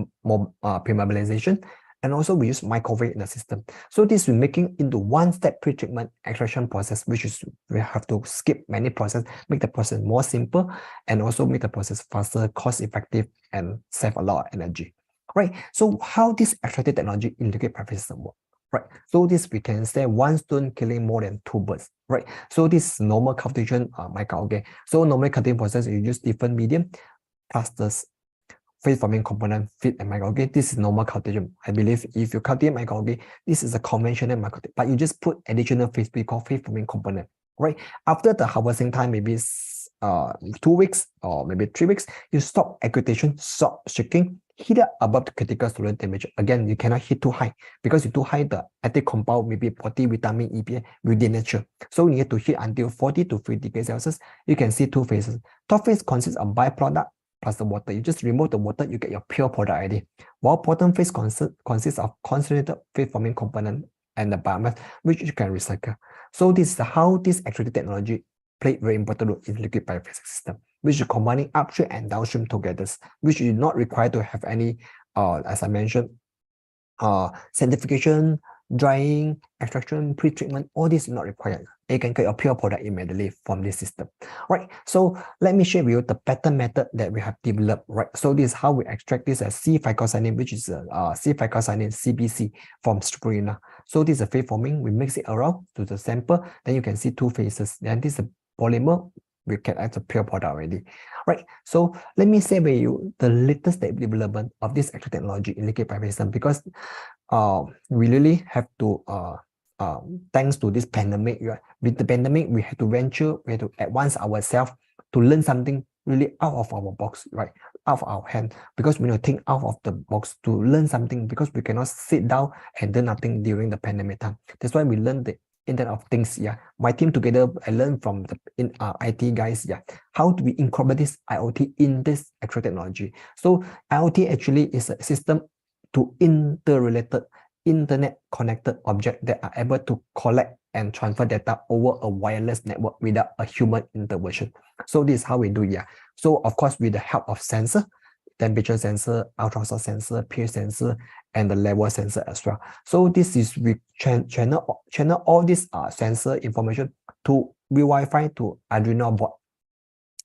permeabilization And also we use microalgae in the system. So this will making into one-step pre-treatment extraction process, which is we have to skip many process, make the process more simple, and also make the process faster, cost-effective, and save a lot of energy. Right. So how this extractive technology in liquid purification system work? Right. So this we can say one stone killing more than two birds. Right. So this normal cultivation microalgae. So normally cultivation process you use different medium, clusters, phase forming component, feed and microalgae. This is normal cultivation. I believe if you cultivate microalgae, this is a conventional microalgae, but you just put additional phase we call phase forming component. Right. After the harvesting time, maybe 2 weeks or maybe 3 weeks, you stop agitation, stop shaking, heat up above the critical solid temperature. Again, you cannot heat too high because you too high, the active compound, maybe protein, vitamin, EPA will denature. So you need to heat until 40 to 50 degrees Celsius. You can see two phases. Top phase consists of byproduct plus the water. You just remove the water, you get your pure product already. While bottom phase consists of concentrated phase forming component and the biomass, which you can recycle. So this is how this extractive technology played very important role in liquid biophysics system, which is combining upstream and downstream together, which is not required to have any, as I mentioned, sanctification, drying, extraction, pre-treatment, all this is not required. You can get a pure product immediately from this system. Right. So let me share with you the better method that we have developed. Right. So this is how we extract this as C-phycocyanine, which is C-phycocyanine CBC from spirulina. So this is a phase forming. We mix it around to the sample. Then you can see two phases. Then this is a polymer. We can add a pure product already. Right. So let me share with you the latest development of this extract technology in liquid purification, because we really have to thanks to this pandemic, right? With the pandemic, we had to venture, we had to advance ourselves to learn something really out of our box, right? Out of our hand, because we need to think out of the box to learn something, because we cannot sit down and do nothing during the pandemic time. That's why we learned the Internet of Things. Yeah, my team together, I learned from the IT guys. Yeah, how do we incorporate this IoT in this actual technology? So IoT actually is a system to interrelated, internet connected objects that are able to collect and transfer data over a wireless network without a human intervention. So this is how we do. Yeah. So of course, with the help of sensor, temperature sensor, ultrasound sensor, pH sensor, and the level sensor as well. So this is we channel all this sensor information to Wi-Fi to Arduino board.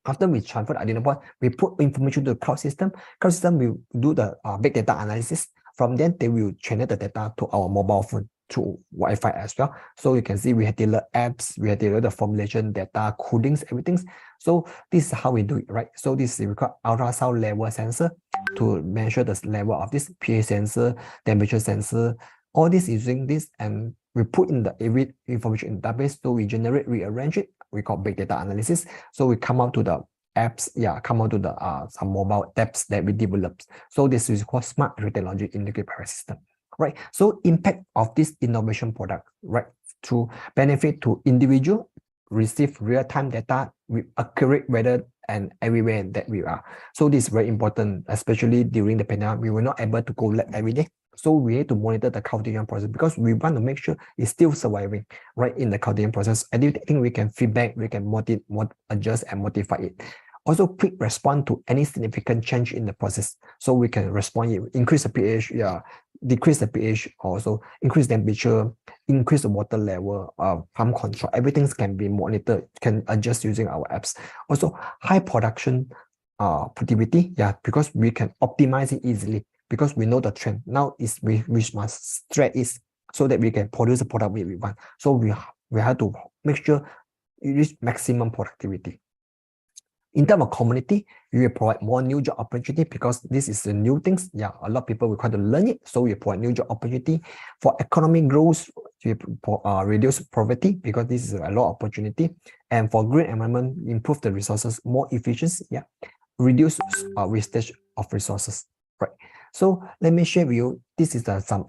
After we transfer the Arduino board, we put information to the cloud system. Cloud system will do the big data analysis. From then, they will channel the data to our mobile phone through Wi-Fi as well. So you can see we have tailored apps, we have tailored the formulation, data, codings, everything. So this is how we do it, right? So this is required ultrasound level sensor to measure the level of this pH sensor, temperature sensor. All this using this, and we put in the information in the database. So we generate, rearrange it. We call big data analysis. So we come out to the apps, come out to the some mobile apps that we developed. So this is called smart technology in liquid purification system, right? So impact of this innovation product, right, to benefit to individual, receive real-time data with accurate weather and everywhere that we are. So this is very important, especially during the pandemic. We were not able to go lab every day. So we need to monitor the cultivation process, because we want to make sure it's still surviving, right, in the cultivation process. Anything we can feedback, we can adjust and modify it. Also, quick respond to any significant change in the process. So we can respond, increase the pH, decrease the pH, also increase temperature, increase the water level, pump control. Everything can be monitored, can adjust using our apps. Also, high production productivity, because we can optimize it easily, because we know the trend. Now is we must stretch it so that we can produce the product we want. So we have to make sure you reach maximum productivity. In terms of community, we will provide more new job opportunity, because this is the new things. A lot of people require to learn it. So we provide new job opportunity. For economic growth, we reduce poverty, because this is a lot of opportunity. And for green environment, improve the resources, more efficiency. Reduce wastage of resources. Right. So let me share with you. This is some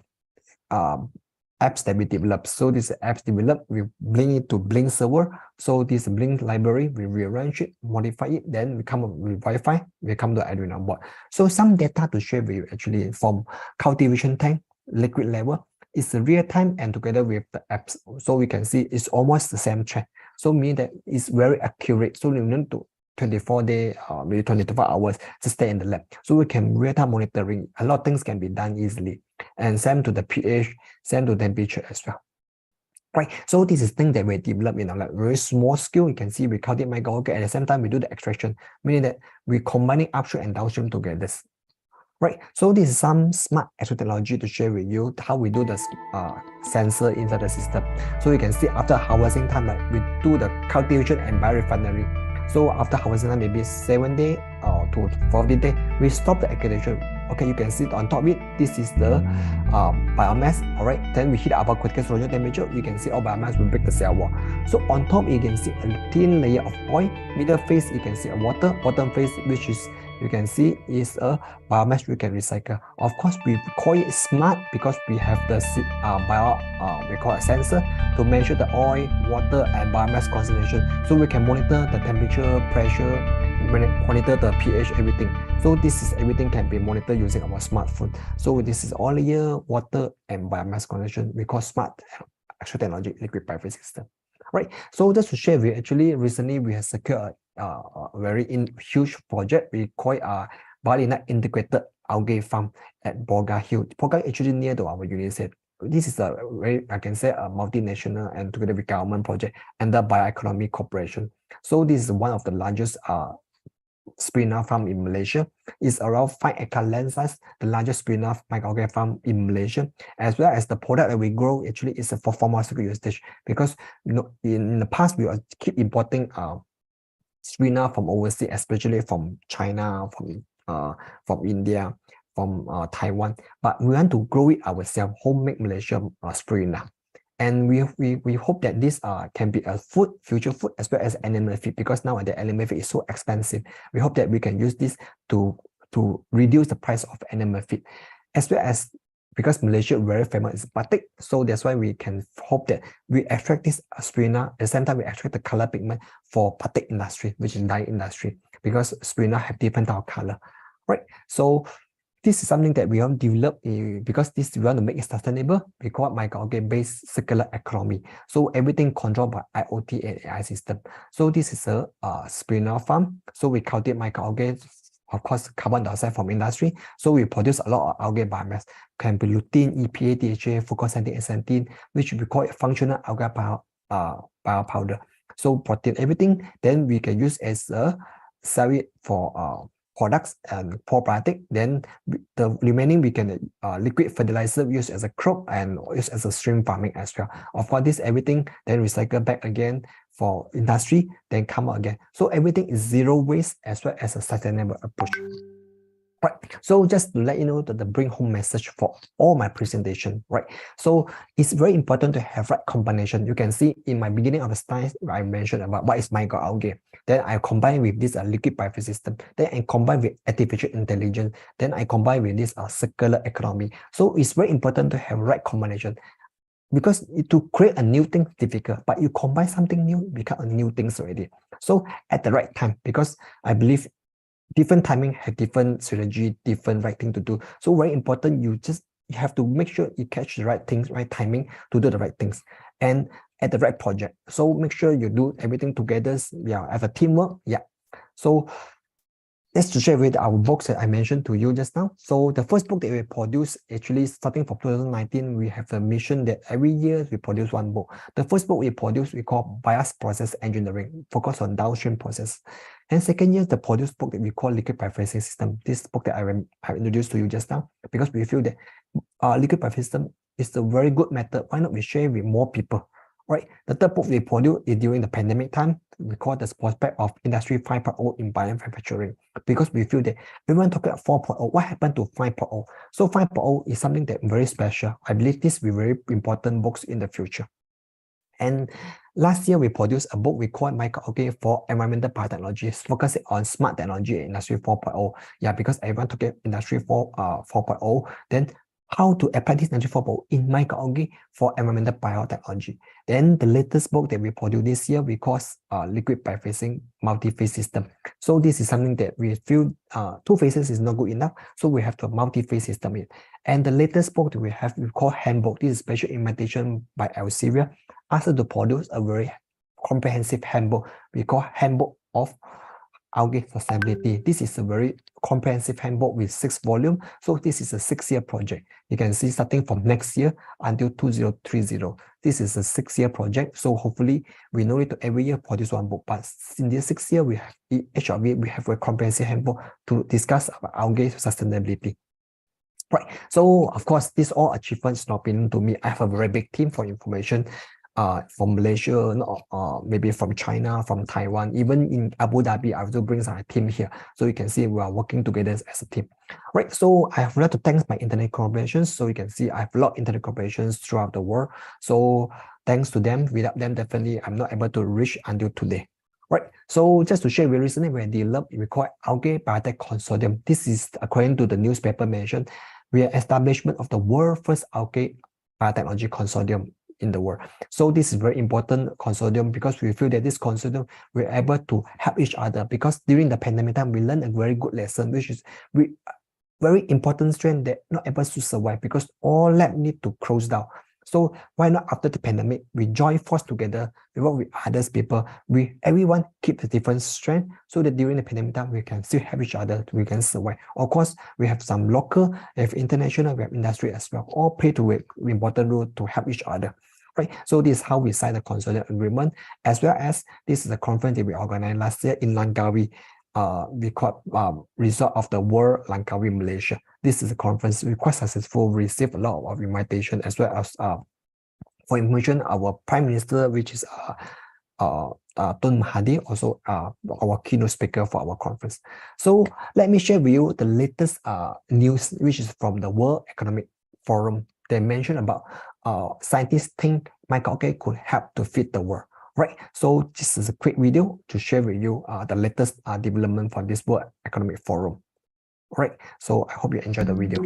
apps that we developed. So this apps developed, we bring it to Blink server. So this Blink library, we rearrange it, modify it, then we come up with Wi-Fi, we come to Arduino board. So some data to share with you actually from cultivation tank, liquid level, it's real time and together with the apps. So we can see it's almost the same trend. So mean that it's very accurate. So we need to 24 days, maybe 24 hours to stay in the lab. So we can real-time monitoring. A lot of things can be done easily. and same to the pH, same to temperature as well. Right, so this is thing that we develop in a like very small scale. You can see we cultivate microalgae at the same time we do the extraction, meaning that we combining upstream and downstream together. Right, so this is some smart technology to share with you how we do the sensor inside the system. So you can see after harvesting time, like we do the cultivation and biorefinery. So after harvesting time, maybe 7 days to 14 days, we stop the aggregation. Okay, you can see on top of it, this is the biomass. All right, then we heat up about critical solution temperature. You can see our biomass will break the cell wall. So on top, you can see a thin layer of oil. Middle phase, you can see a water. Bottom phase, which is you can see is a biomass we can recycle. Of course, we call it smart because we have the we call it sensor to measure the oil, water, and biomass concentration. So we can monitor the temperature, pressure, monitor the pH, everything. So this is everything can be monitored using our smartphone. So this is oil layer, water, and biomass concentration. We call smart extra technology liquid piping system. Right. So just to share, we actually recently we have secured a very huge project. We call it a Bali integrated algae farm at Boga Hill. Boga actually near to our university. This is a very, I can say, a multinational and together with government project under Bioeconomy Corporation. So this is one of the largest spinner farm in Malaysia. It's around 5-acre land size, the largest spinner microalgae farm in Malaysia, as well as the product that we grow actually is for pharmaceutical usage, because in the past we keep importing spinner from overseas, especially from China, from India, from Taiwan, but we want to grow it ourselves, homemade Malaysian spinner. And we hope that this can be a future food as well as animal feed, because nowadays animal feed is so expensive. We hope that we can use this to reduce the price of animal feed, as well as because Malaysia very famous is batik. So that's why we can hope that we extract this spinner at the same time we extract the color pigment for batik industry, which is dye industry, because spinner have different type of color, right? So this is something that we want to develop because this we want to make it sustainable. We call it microalgae based circular economy. So everything controlled by IoT and AI system. So this is a spinner farm. So we cultivate microalgae, of course, carbon dioxide from industry. So we produce a lot of algae biomass, can be lutein, EPA, DHA, fucoxanthin, and xanthin, which we call it functional algae bio powder. So protein everything, then we can use as a sell it for products and probiotic. Then the remaining we can liquid fertilizer use as a crop and use as a stream farming as well. Of course, this everything then recycle back again for industry, then come out again. So everything is zero waste as well as a sustainable approach. Right. So just to let you know that the bring home message for all my presentation, right? So it's very important to have right combination. You can see in my beginning of the slide, I mentioned about what is microalgae. Then I combine with this liquid piping system. Then I combine with artificial intelligence. Then I combine with this circular economy. So it's very important to have right combination, because to create a new thing is difficult, but you combine something new, become a new things already. So at the right time, because I believe different timing have different strategy, different right thing to do. So very important, you have to make sure you catch the right things, right timing to do the right things, and at the right project. So make sure you do everything together. Yeah, have a teamwork. Yeah. So let's to share with our books that I mentioned to you just now. So the first book that we produce, actually starting from 2019, we have a mission that every year we produce one book. The first book we produce, we call Bias Process Engineering, focus on downstream process. And second year, the produced book that we call Liquid Piping System. This book that I introduced to you just now, because we feel that liquid piping system is a very good method. Why not we share with more people? Right. The third book we produced is during the pandemic time. We call the prospect of Industry 5.0 in biomanufacturing, because we feel that everyone talking about 4.0. What happened to 5.0? So 5.0 is something that very special. I believe this will be very important books in the future. And last year, we produced a book we call Microalgae for Environmental Biotechnology, focusing on smart technology in Industry 4.0. Yeah, because everyone talking Industry 4.0, then how to apply this Industry 4.0 in microalgae for environmental biotechnology. Then the latest book that we produced this year, we call Liquid Piping Multi-Phase System. So this is something that we feel two phases is not good enough, so we have to multi-phase system it. And the latest book that we have, we call Handbook. This is special invitation by Elsevier, asked us to produce a very comprehensive handbook. We call Handbook of algae sustainability. This is a very comprehensive handbook with 6 volumes. So this is a 6-year project. You can see starting from next year until 2030. This is a 6-year project. So hopefully we no need to every year for this one book. But in this 6 year, we have each of it, we have a comprehensive handbook to discuss about algae sustainability. Right. So of course, this all achievements not belong to me. I have a very big team for information. From Malaysia, maybe from China, from Taiwan, even in Abu Dhabi, I also bring my team here. So you can see we are working together as a team. Right, so I have to thank my internet collaborations. So you can see I have a lot of internet collaborations throughout the world. So thanks to them, without them, definitely I'm not able to reach until today. Right, so just to share, we recently we developed we call Algae Biotech Consortium. This is according to the newspaper mentioned, we are establishment of the world first algae biotechnology consortium in the world. So this is very important consortium because we feel that this consortium we're able to help each other, because during the pandemic time we learned a very good lesson, which is very important strand that not able to survive because all lab need to close down. So why not after the pandemic we join force together, we work with others people, everyone keep the different strength so that during the pandemic time we can still help each other, we can survive. Of course, we have some local, we have international, we have industry as well, all play to an important role to help each other. Right, so this is how we sign the consortium agreement, as well as this is a conference that we organized last year in Langkawi. We call result of the World Langkawi, Malaysia. This is a conference we quite successful, received a lot of invitation, as well as for information, our Prime Minister, which is Tun Mahathir, also our keynote speaker for our conference. So let me share with you the latest news, which is from the World Economic Forum. They mentioned about scientists think microalgae could help to feed the world. Right, so this is a quick video to share with you the latest development from this World Economic Forum. Right, so I hope you enjoy the video.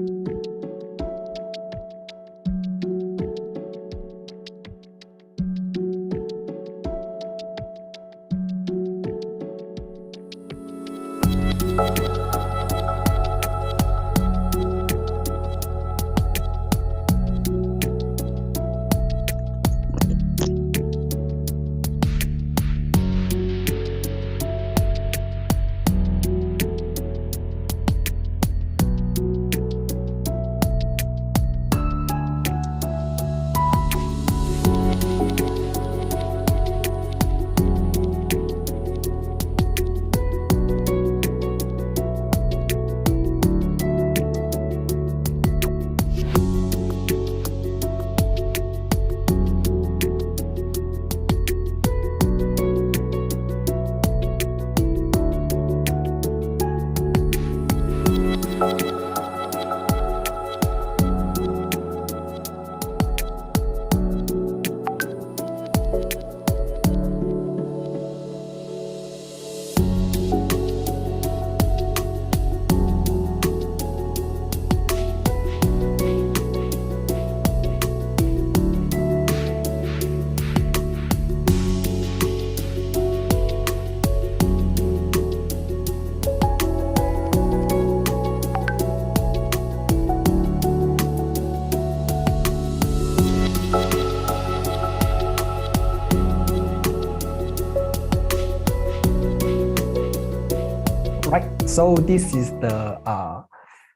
Right, so this is the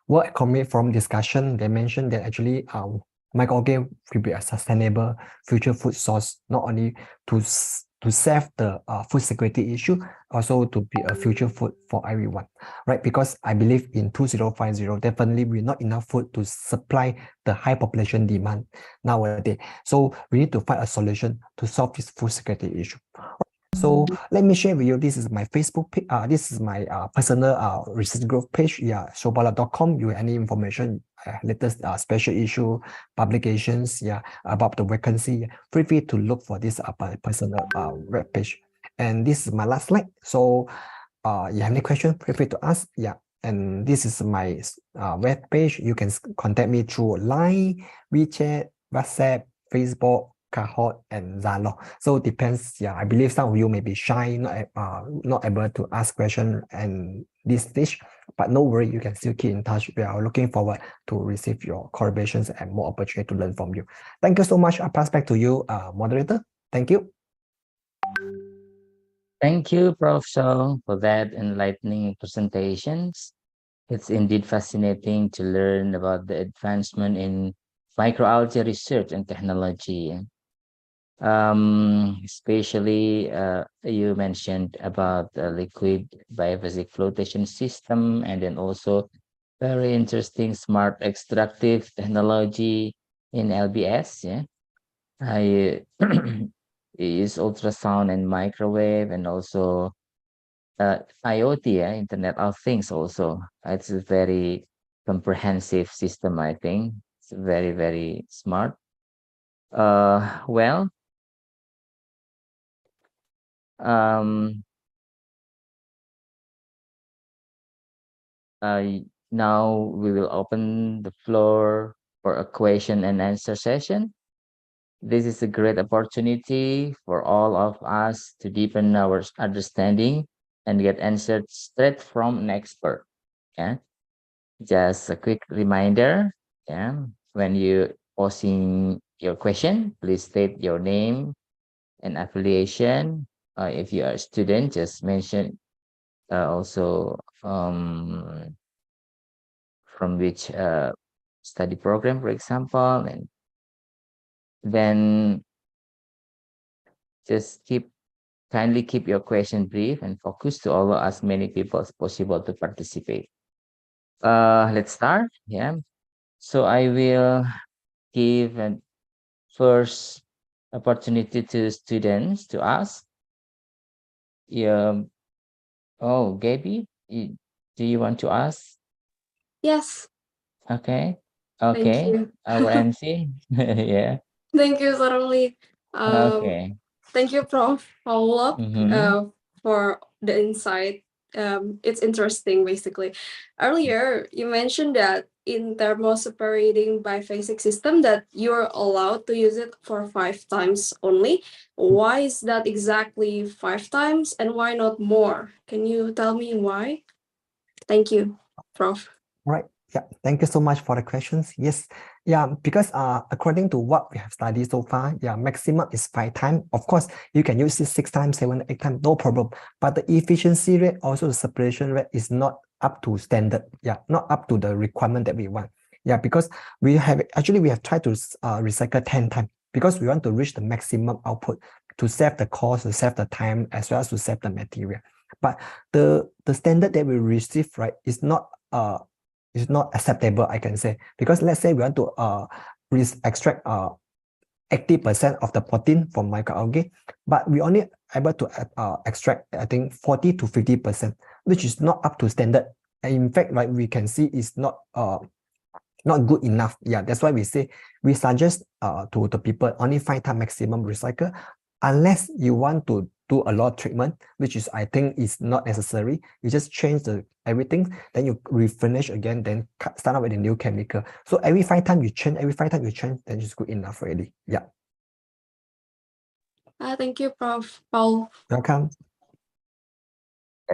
World Economic Forum discussion. They mentioned that actually microalgae will be a sustainable future food source, not only to save the food security issue, also to be a future food for everyone, right? Because I believe in 2050, definitely we not enough food to supply the high population demand nowadays. So we need to find a solution to solve this food security issue. So let me share with you, this is my Facebook page, this is my personal research group page, shobala.com. You have any information, latest special issue, publications, about the vacancy, feel free to look for this personal web page. And this is my last slide. So you have any question, feel free to ask, and this is my web page. You can contact me through Line, WeChat, WhatsApp, Facebook, Kahoot, and Zalo. So depends. I believe some of you may be shy, not able to ask question and this stage, but no worry, you can still keep in touch. We are looking forward to receive your collaborations and more opportunity to learn from you. Thank you so much. I pass back to you, moderator. Thank you. Thank you, Prof. So, for that enlightening presentations. It's indeed fascinating to learn about the advancement in microalgae research and technology. Especially you mentioned about the liquid biophasic flotation system, and then also very interesting smart extractive technology in LBS. Yeah, I use ultrasound and microwave, and also IoT, Internet of Things. Also, it's a very comprehensive system. I think it's very very smart. Well, um, now we will open the floor for a question and answer session. This is a great opportunity for all of us to deepen our understanding and get answers straight from an expert. Yeah. Just a quick reminder. Yeah. When you posing your question, please state your name and affiliation. If you are a student, just mention also from which study program, for example, and then just kindly keep your question brief and focus to allow as many people as possible to participate. Let's start. Yeah. So I will give a first opportunity to students to ask. Yeah. Oh, Gabby, do you want to ask? Yes, Okay. thank Okay. you. Our MC. Yeah. Thank you, certainly. Okay. Thank you, Prof. Paula, Mm-hmm. for the insight. It's interesting, basically. Earlier, you mentioned that in thermoseparating biphasic system that you're allowed to use it for 5 times only. Why is that exactly 5 times, and why not more? Can you tell me why? Thank you, Prof. Right. Yeah. Thank you so much for the questions. Yes. Yeah. Because according to what we have studied so far, yeah, maximum is 5 times. Of course, you can use it 6 times, 7, 8 times, no problem. But the efficiency rate, also the separation rate, is not up to standard. Yeah, not up to the requirement that we want. Yeah, because we have tried to recycle 10 times because we want to reach the maximum output to save the cost, to save the time, as well as to save the material. But the standard that we receive, right, is not acceptable, I can say, because let's say we want to extract 80% of the protein from microalgae, but we only able to extract, I think, 40 to 50%, which is not up to standard. And in fact, like we can see, is not good enough. Yeah, that's why we suggest to the people only 5 times maximum recycle, unless you want to do a lot of treatment, which is, I think, is not necessary. You just change everything, then you refinish again, then start up with a new chemical. So every 5 times you change, then it's good enough already. Yeah. Thank you, Prof. Paul. Welcome.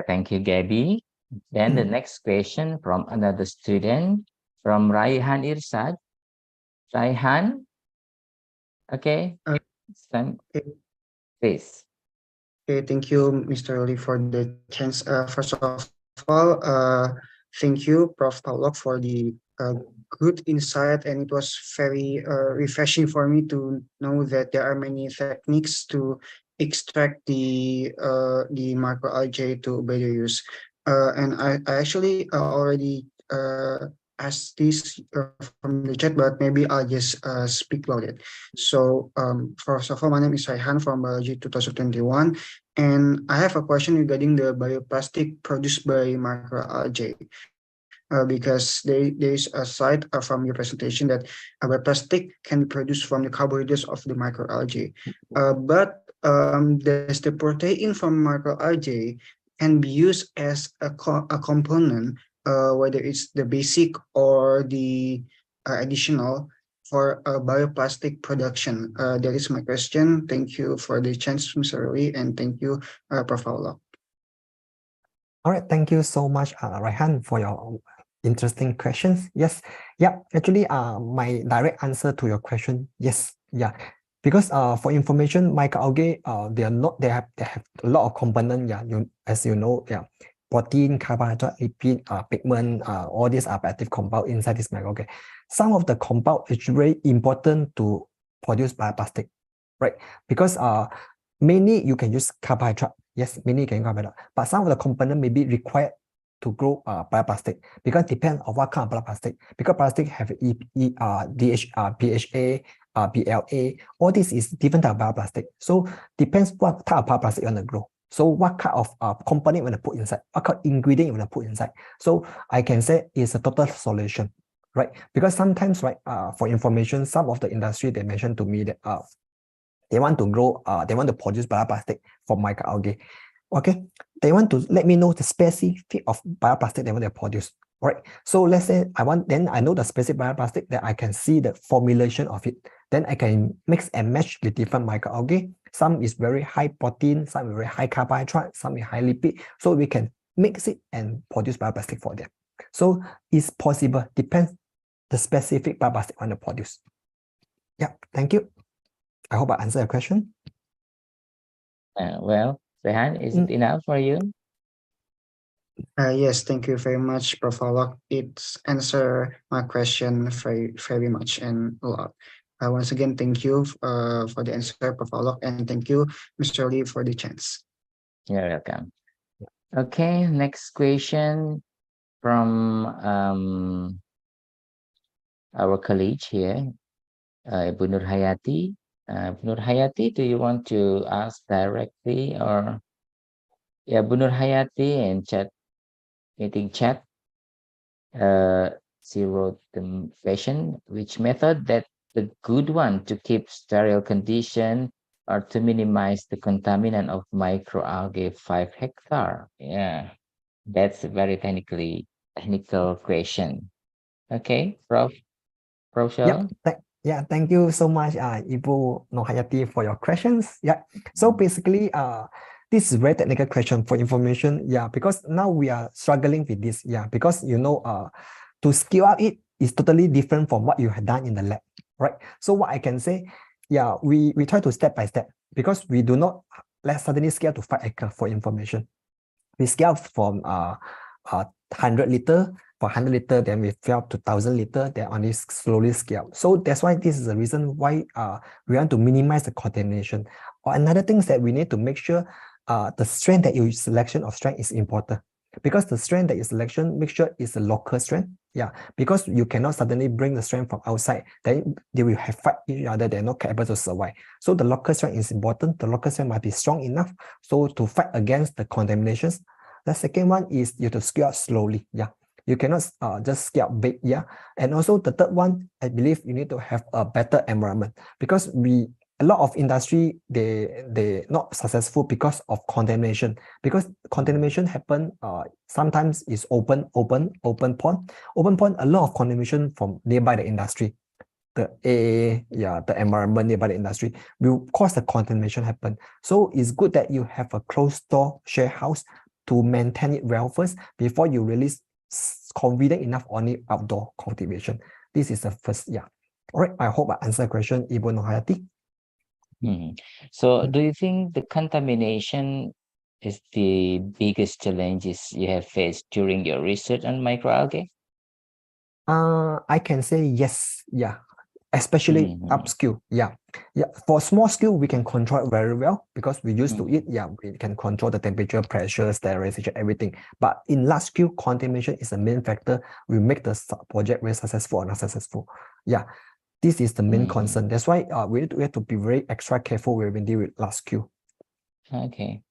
Thank you, Gabby. Then the next question from another student, from Raihan Irsad. Raihan, okay, Uh, stand, Okay, please. thank you, Mr. Oli, for the chance. First of all, thank you, Prof. Paulok, for the good insight, and it was very refreshing for me to know that there are many techniques to extract the microalgae to better use. And I actually already asked this from the chat, but maybe I'll just speak about it. So, first of all, my name is Raihan from Biology 2021, and I have a question regarding the bioplastic produced by microalgae. Because there is a slide from your presentation that bioplastic can be produced from the carbohydrates of the microalgae. But does the protein from microalgae can be used as a component, whether it's the basic or the additional, for bioplastic production? That is my question. Thank you for the chance, Mr. Rui, and thank you, Prof. Paula. All right, thank you so much, Raihan, for your interesting questions. Yes, yeah, actually, my direct answer to your question, yes, yeah. Because for information, microalgae they have a lot of components. Yeah, as you know, yeah, protein, carbohydrate, lipid, pigment, all these are active compound inside this microalgae. Some of the compound is very important to produce bioplastic, right? Because mainly you can use carbohydrate. Yes, mainly you can use carbohydrate, but some of the component may be required to grow bioplastic because depends on what kind of bioplastic. Because plastic have PHA, BLA, all this is different type of bioplastic. So depends what type of bioplastic you want to grow. So what kind of component you want to put inside, what kind of ingredient you want to put inside. So I can say it's a total solution, right? Because sometimes, right, for information, some of the industry they mentioned to me that they want to grow, they want to produce bioplastic for microalgae. Okay, they want to let me know the specific of bioplastic they want to produce. Right. So let's say then I know the specific bioplastic that I can see the formulation of it. Then I can mix and match with different microalgae. Some is very high protein, some is very high carbohydrate, some is high lipid. So we can mix it and produce bioplastic for them. So it's possible, depends the specific bioplastic I want to produce. Yeah, thank you. I hope I answered your question. Well, Rehan, is it enough for you? Yes, thank you very much, Prof. Alok. It's answer my question very much and a lot. Once again, thank you for the answer, Prof. Alok, and thank you, Mr. Lee, for the chance. You're welcome. Okay, next question from our colleague here, Ibu Nur Hayati. Ibu Nur Hayati, do you want to ask directly or? Yeah, Ibu Nur Hayati and meeting chat. She wrote the question, which method that the good one to keep sterile condition or to minimize the contaminant of microalgae 5 hectare? Yeah, that's a very technical question. Okay, Prof. Yeah, Shah? thank you so much, Ibu Nohayati, for your questions. Yeah, so basically, this is a very technical question for information. Yeah, because now we are struggling with this. Yeah, because to scale up it is totally different from what you have done in the lab, right? So what I can say, yeah, we try to step by step because we do not suddenly scale to 5 acre for information. We scale from 100 liter. For 100 liter, then we fell to 1,000 liter, then only slowly scale. So that's why this is the reason why we want to minimize the contamination. Or another thing is that we need to make sure the strain that you selection of strain is important. Because the strain that you selection, make sure it's a local strain. Yeah, because you cannot suddenly bring the strain from outside, then they will have fight each other, they're not able to survive. So the local strain is important. The local strain must be strong enough so to fight against the contaminations. The second one is you have to scale up slowly. Yeah. You cannot just scale up big, yeah. And also the third one, I believe you need to have a better environment because a lot of industry they not successful because of contamination. Because contamination happen sometimes is open pond. Open pond, a lot of contamination from nearby the industry. The environment nearby the industry will cause the contamination happen. So it's good that you have a closed door share house to maintain it well first before you release confident enough on the outdoor cultivation. This is the first, yeah. All right, I hope I answered the question, Ibu Nohayati. So do you think the contamination is the biggest challenges you have faced during your research on microalgae? I can say yes, yeah. Especially upskill, yeah. For small scale, we can control it very well because we used to it. Yeah, we can control the temperature, pressure, sterilization, everything. But in large scale, contamination is the main factor. We make the project very successful or not successful. Yeah, this is the main concern. That's why we have to be very extra careful when we deal with large scale. Okay.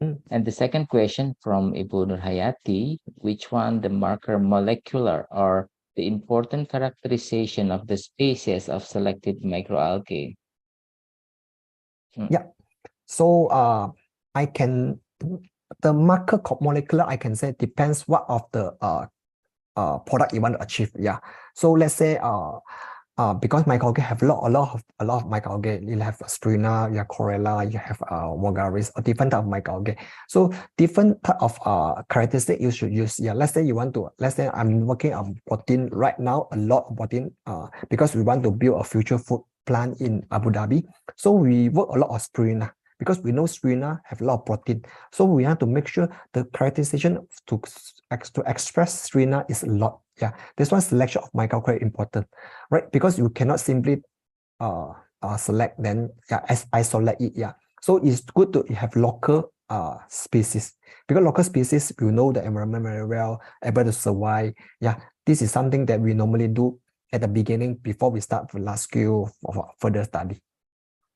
And the second question from Ibu Nur Hayati, which one the marker molecular or the important characterization of the species of selected microalgae? Yeah, so the marker molecular, I can say depends what of the product you want to achieve. Yeah, so let's say because microalgae have a lot of microalgae. You have Strina, you have Chlorella, you have Vulgaris, a different type of microalgae. So different type of characteristic you should use. Yeah, let's say I'm working on protein right now, a lot of protein because we want to build a future food plant in Abu Dhabi. So we work a lot of spirulina because we know spirulina have a lot of protein. So we have to make sure the characterization to express spirulina is a lot. Yeah, this one selection of microalgae important, right? Because you cannot simply select then isolate it. Yeah, so it's good to have local species because local species will know the environment very well, able to survive. Yeah, this is something that we normally do at the beginning before we start for large scale for further study.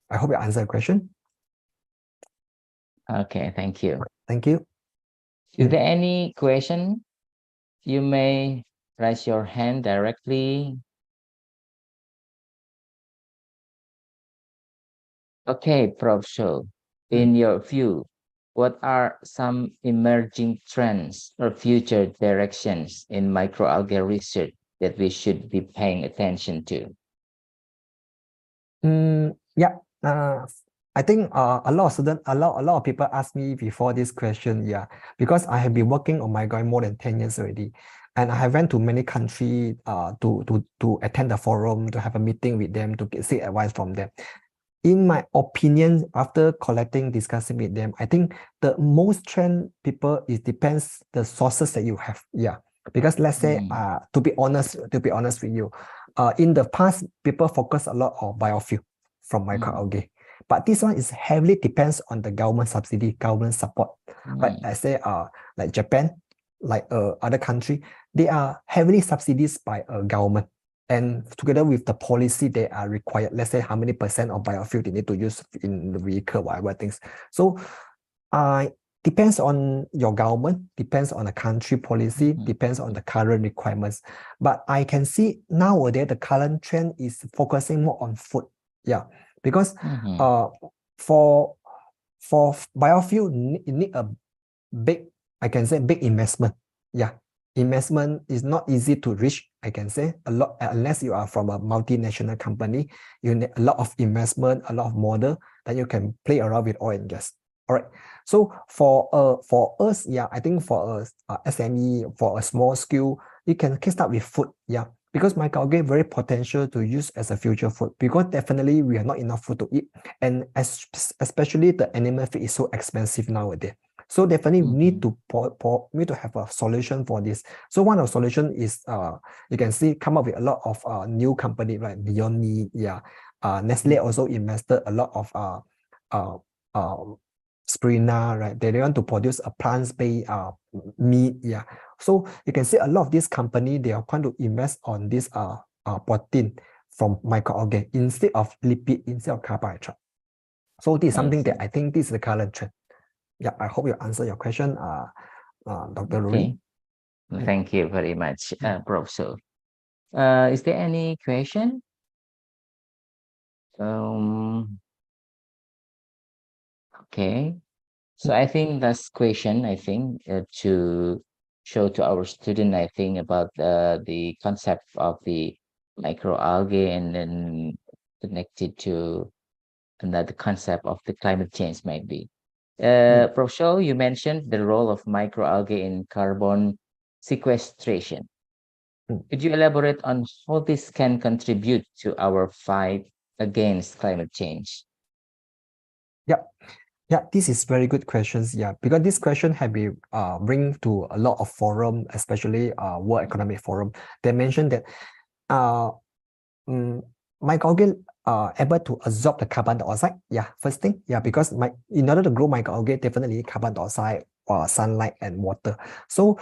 I hope I answered the question. Okay, thank you. Thank you. Is there any question? You may raise your hand directly. Okay, Prof. Show, in your view, what are some emerging trends or future directions in microalgae research that we should be paying attention to? Yeah, I think a lot of students, a lot of people ask me before this question. Yeah, because I have been working on microalgae more than 10 years already, and I have went to many countries to attend the forum, to have a meeting with them, to seek advice from them. In my opinion, after collecting, discussing with them, I think the most trend people, it depends the sources that you have. Yeah, because let's say, to be honest with you, in the past, people focus a lot on biofuel from microalgae, but this one is heavily depends on the government subsidy, government support. Like I say, like Japan, like other country, they are heavily subsidized by a government. And together with the policy, they are required, let's say how many percent of biofuel they need to use in the vehicle, whatever things. So depends on your government, depends on the country policy, depends on the current requirements. But I can see nowadays the current trend is focusing more on food. Yeah, because for biofuel, it need a big, I can say big investment. Yeah, investment is not easy to reach, I can say a lot, unless you are from a multinational company. You need a lot of investment, a lot of model that you can play around with oil and gas. All right, so for us, yeah, I think for us, SME, for a small scale, you can start with food. Yeah, because microalgae very potential to use as a future food, because definitely we have not enough food to eat, and especially the animal feed is so expensive nowadays. So definitely we need to have a solution for this. So one of the solution is you can see come up with a lot of new company like Beyond Meat. Yeah, Nestle also invested a lot of spirulina, right? They want to produce a plant-based meat. Yeah, so you can see a lot of these company, they are going to invest on this protein from microalgae instead of lipid, instead of carbohydrate. So this is something that I think this is the current trend. Yeah, I hope you answer your question, Dr. Ruri. Okay. Thank you very much, Prof. So, is there any question? Okay. So I think that's question, I think, to show to our student, I think, about the concept of the microalgae and then connected to another concept of the climate change might be. Prof. Show, you mentioned the role of microalgae in carbon sequestration. Could you elaborate on how this can contribute to our fight against climate change? Yeah, this is very good questions. Yeah, because this question have been bring to a lot of forum, especially World Economic Forum. They mentioned that microalgae able to absorb the carbon dioxide. Yeah, first thing, yeah, because in order to grow microalgae, definitely carbon dioxide, sunlight, and water. So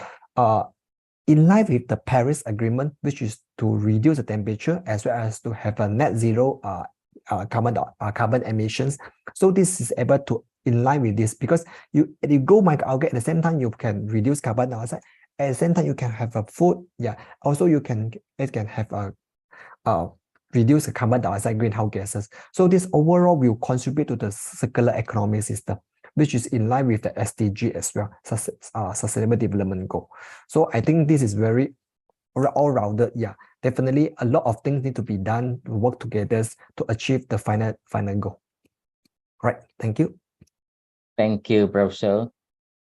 in line with the Paris Agreement, which is to reduce the temperature as well as to have a net zero carbon emissions. So this is able to in line with this, because you grow microalgae at the same time you can reduce carbon dioxide. At the same time you can have a food. Yeah. Also it can have a reduce the carbon dioxide greenhouse gases. So this overall will contribute to the circular economy system, which is in line with the SDG as well, Sustainable Development Goal. So I think this is very all-rounded. Yeah, definitely a lot of things need to be done to work together to achieve the final goal. All right, thank you. Thank you, Professor.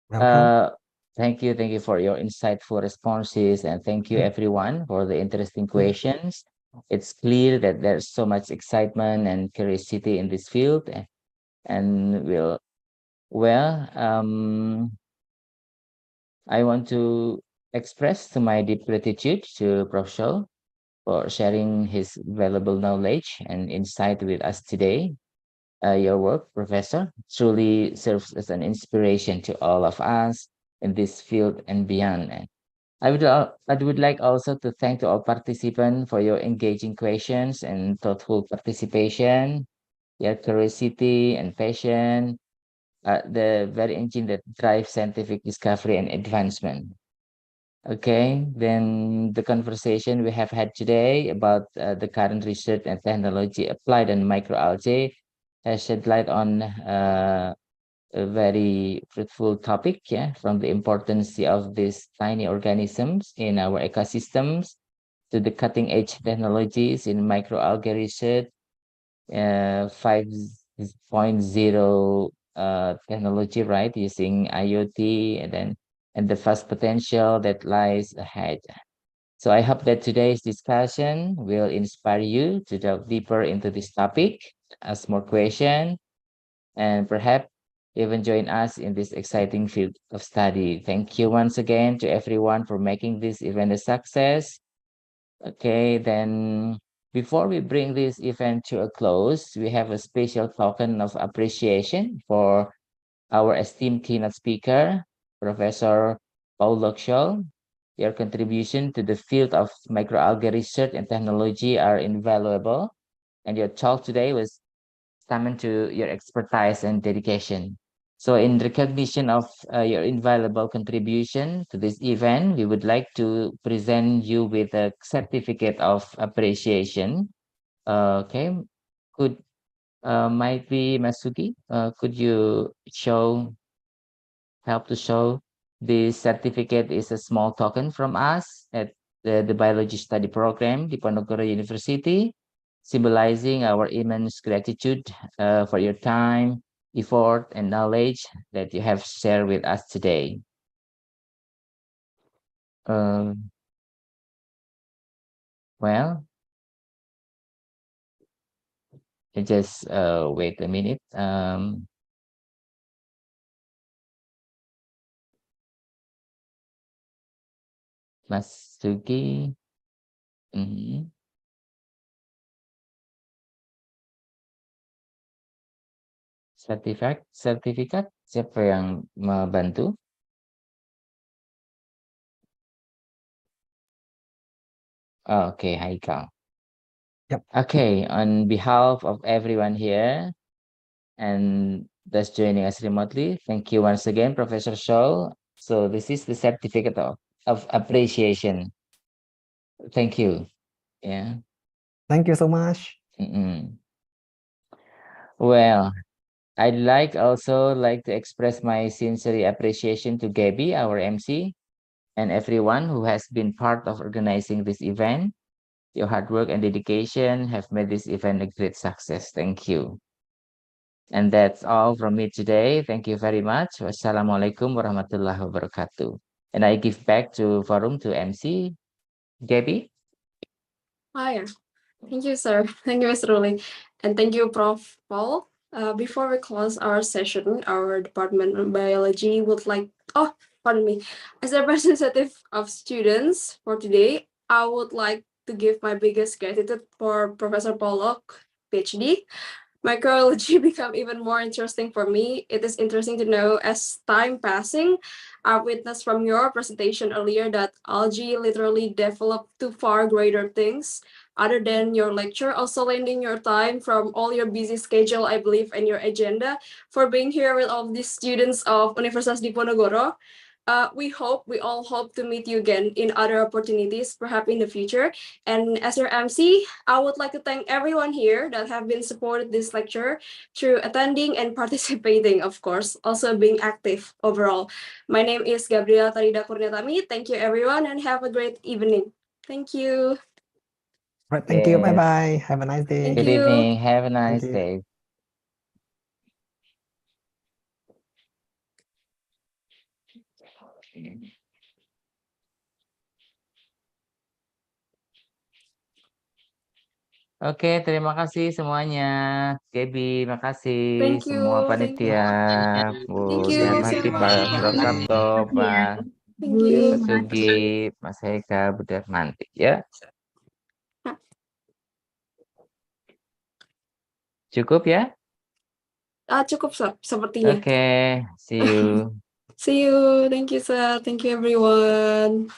Welcome. Thank you for your insightful responses, and thank you everyone for the interesting questions. It's clear that there's so much excitement and curiosity in this field, and I want to express to my deep gratitude to Prof. Shaw for sharing his valuable knowledge and insight with us today. Your work, Professor, truly serves as an inspiration to all of us in this field and beyond. And I would like also to thank to all participants for your engaging questions and thoughtful participation, your curiosity and passion, the very engine that drives scientific discovery and advancement. Okay, then the conversation we have had today about the current research and technology applied on microalgae has shed light on a very fruitful topic, yeah, from the importance of these tiny organisms in our ecosystems to the cutting edge technologies in microalgae research, 5.0 technology, right, using IoT, and the vast potential that lies ahead. So I hope that today's discussion will inspire you to delve deeper into this topic, ask more questions, and perhaps even join us in this exciting field of study. Thank you once again to everyone for making this event a success. Okay, then before we bring this event to a close, we have a special token of appreciation for our esteemed keynote speaker, Professor Paul Lokshol. Your contribution to the field of microalgae research and technology are invaluable, and your talk today was testament to your expertise and dedication. So, in recognition of your invaluable contribution to this event, we would like to present you with a certificate of appreciation. Okay, could might be Masuki? Could you help to show this certificate is a small token from us at the biology study program, Diponegoro University, symbolizing our immense gratitude for your time, effort, and knowledge that you have shared with us today. Um, well, just wait a minute. Masuki. Mhm. Sertifikat, siapa yang membantu? Oh, okay, Haikal. Yep. Okay, on behalf of everyone here and that's joining us remotely, thank you once again, Professor Shaw. So this is the certificate of appreciation. Thank you. Yeah. Thank you so much. Mm-mm. Well, I'd also like to express my sincere appreciation to Gabby, our MC, and everyone who has been part of organizing this event. Your hard work and dedication have made this event a great success. Thank you. And that's all from me today. Thank you very much. Wassalamualaikum warahmatullahi wabarakatuh. And I give back to forum to MC Gabby. Hi. Thank you, sir. Thank you, Mr. Ruli. And thank you, Prof. Paul. Before we close our session, our Department of Biology would like, oh, pardon me, as a representative of students for today, I would like to give my biggest gratitude for Professor Pollock, PhD. Microalgae become even more interesting for me. It is interesting to know as time passing, I witnessed from your presentation earlier that algae literally developed to far greater things other than your lecture, also lending your time from all your busy schedule, I believe, and your agenda for being here with all these students of Universitas Diponegoro. We all hope to meet you again in other opportunities, perhaps in the future. And as your MC, I would like to thank everyone here that have been supported this lecture through attending and participating, of course, also being active overall. My name is Gabriela Tarida Kurniatami. Thank you, everyone, and have a great evening. Thank you. Right. Thank you. Bye Yes. bye. Have a nice day. Thank Good you. evening. Have a Thank nice you. day. Oke, terima kasih semuanya. Gaby, makasih Thank semua you. Thank you. panitia. Thank Bu you Dermati, so much. Pak Prof. Sabto, Pak Thank you. Sugi, Mas Heka, Bu Dermanti ya. Cukup ya? Cukup, Sir, sepertinya. Oke, see you. See you. Thank you, sir. Thank you, everyone.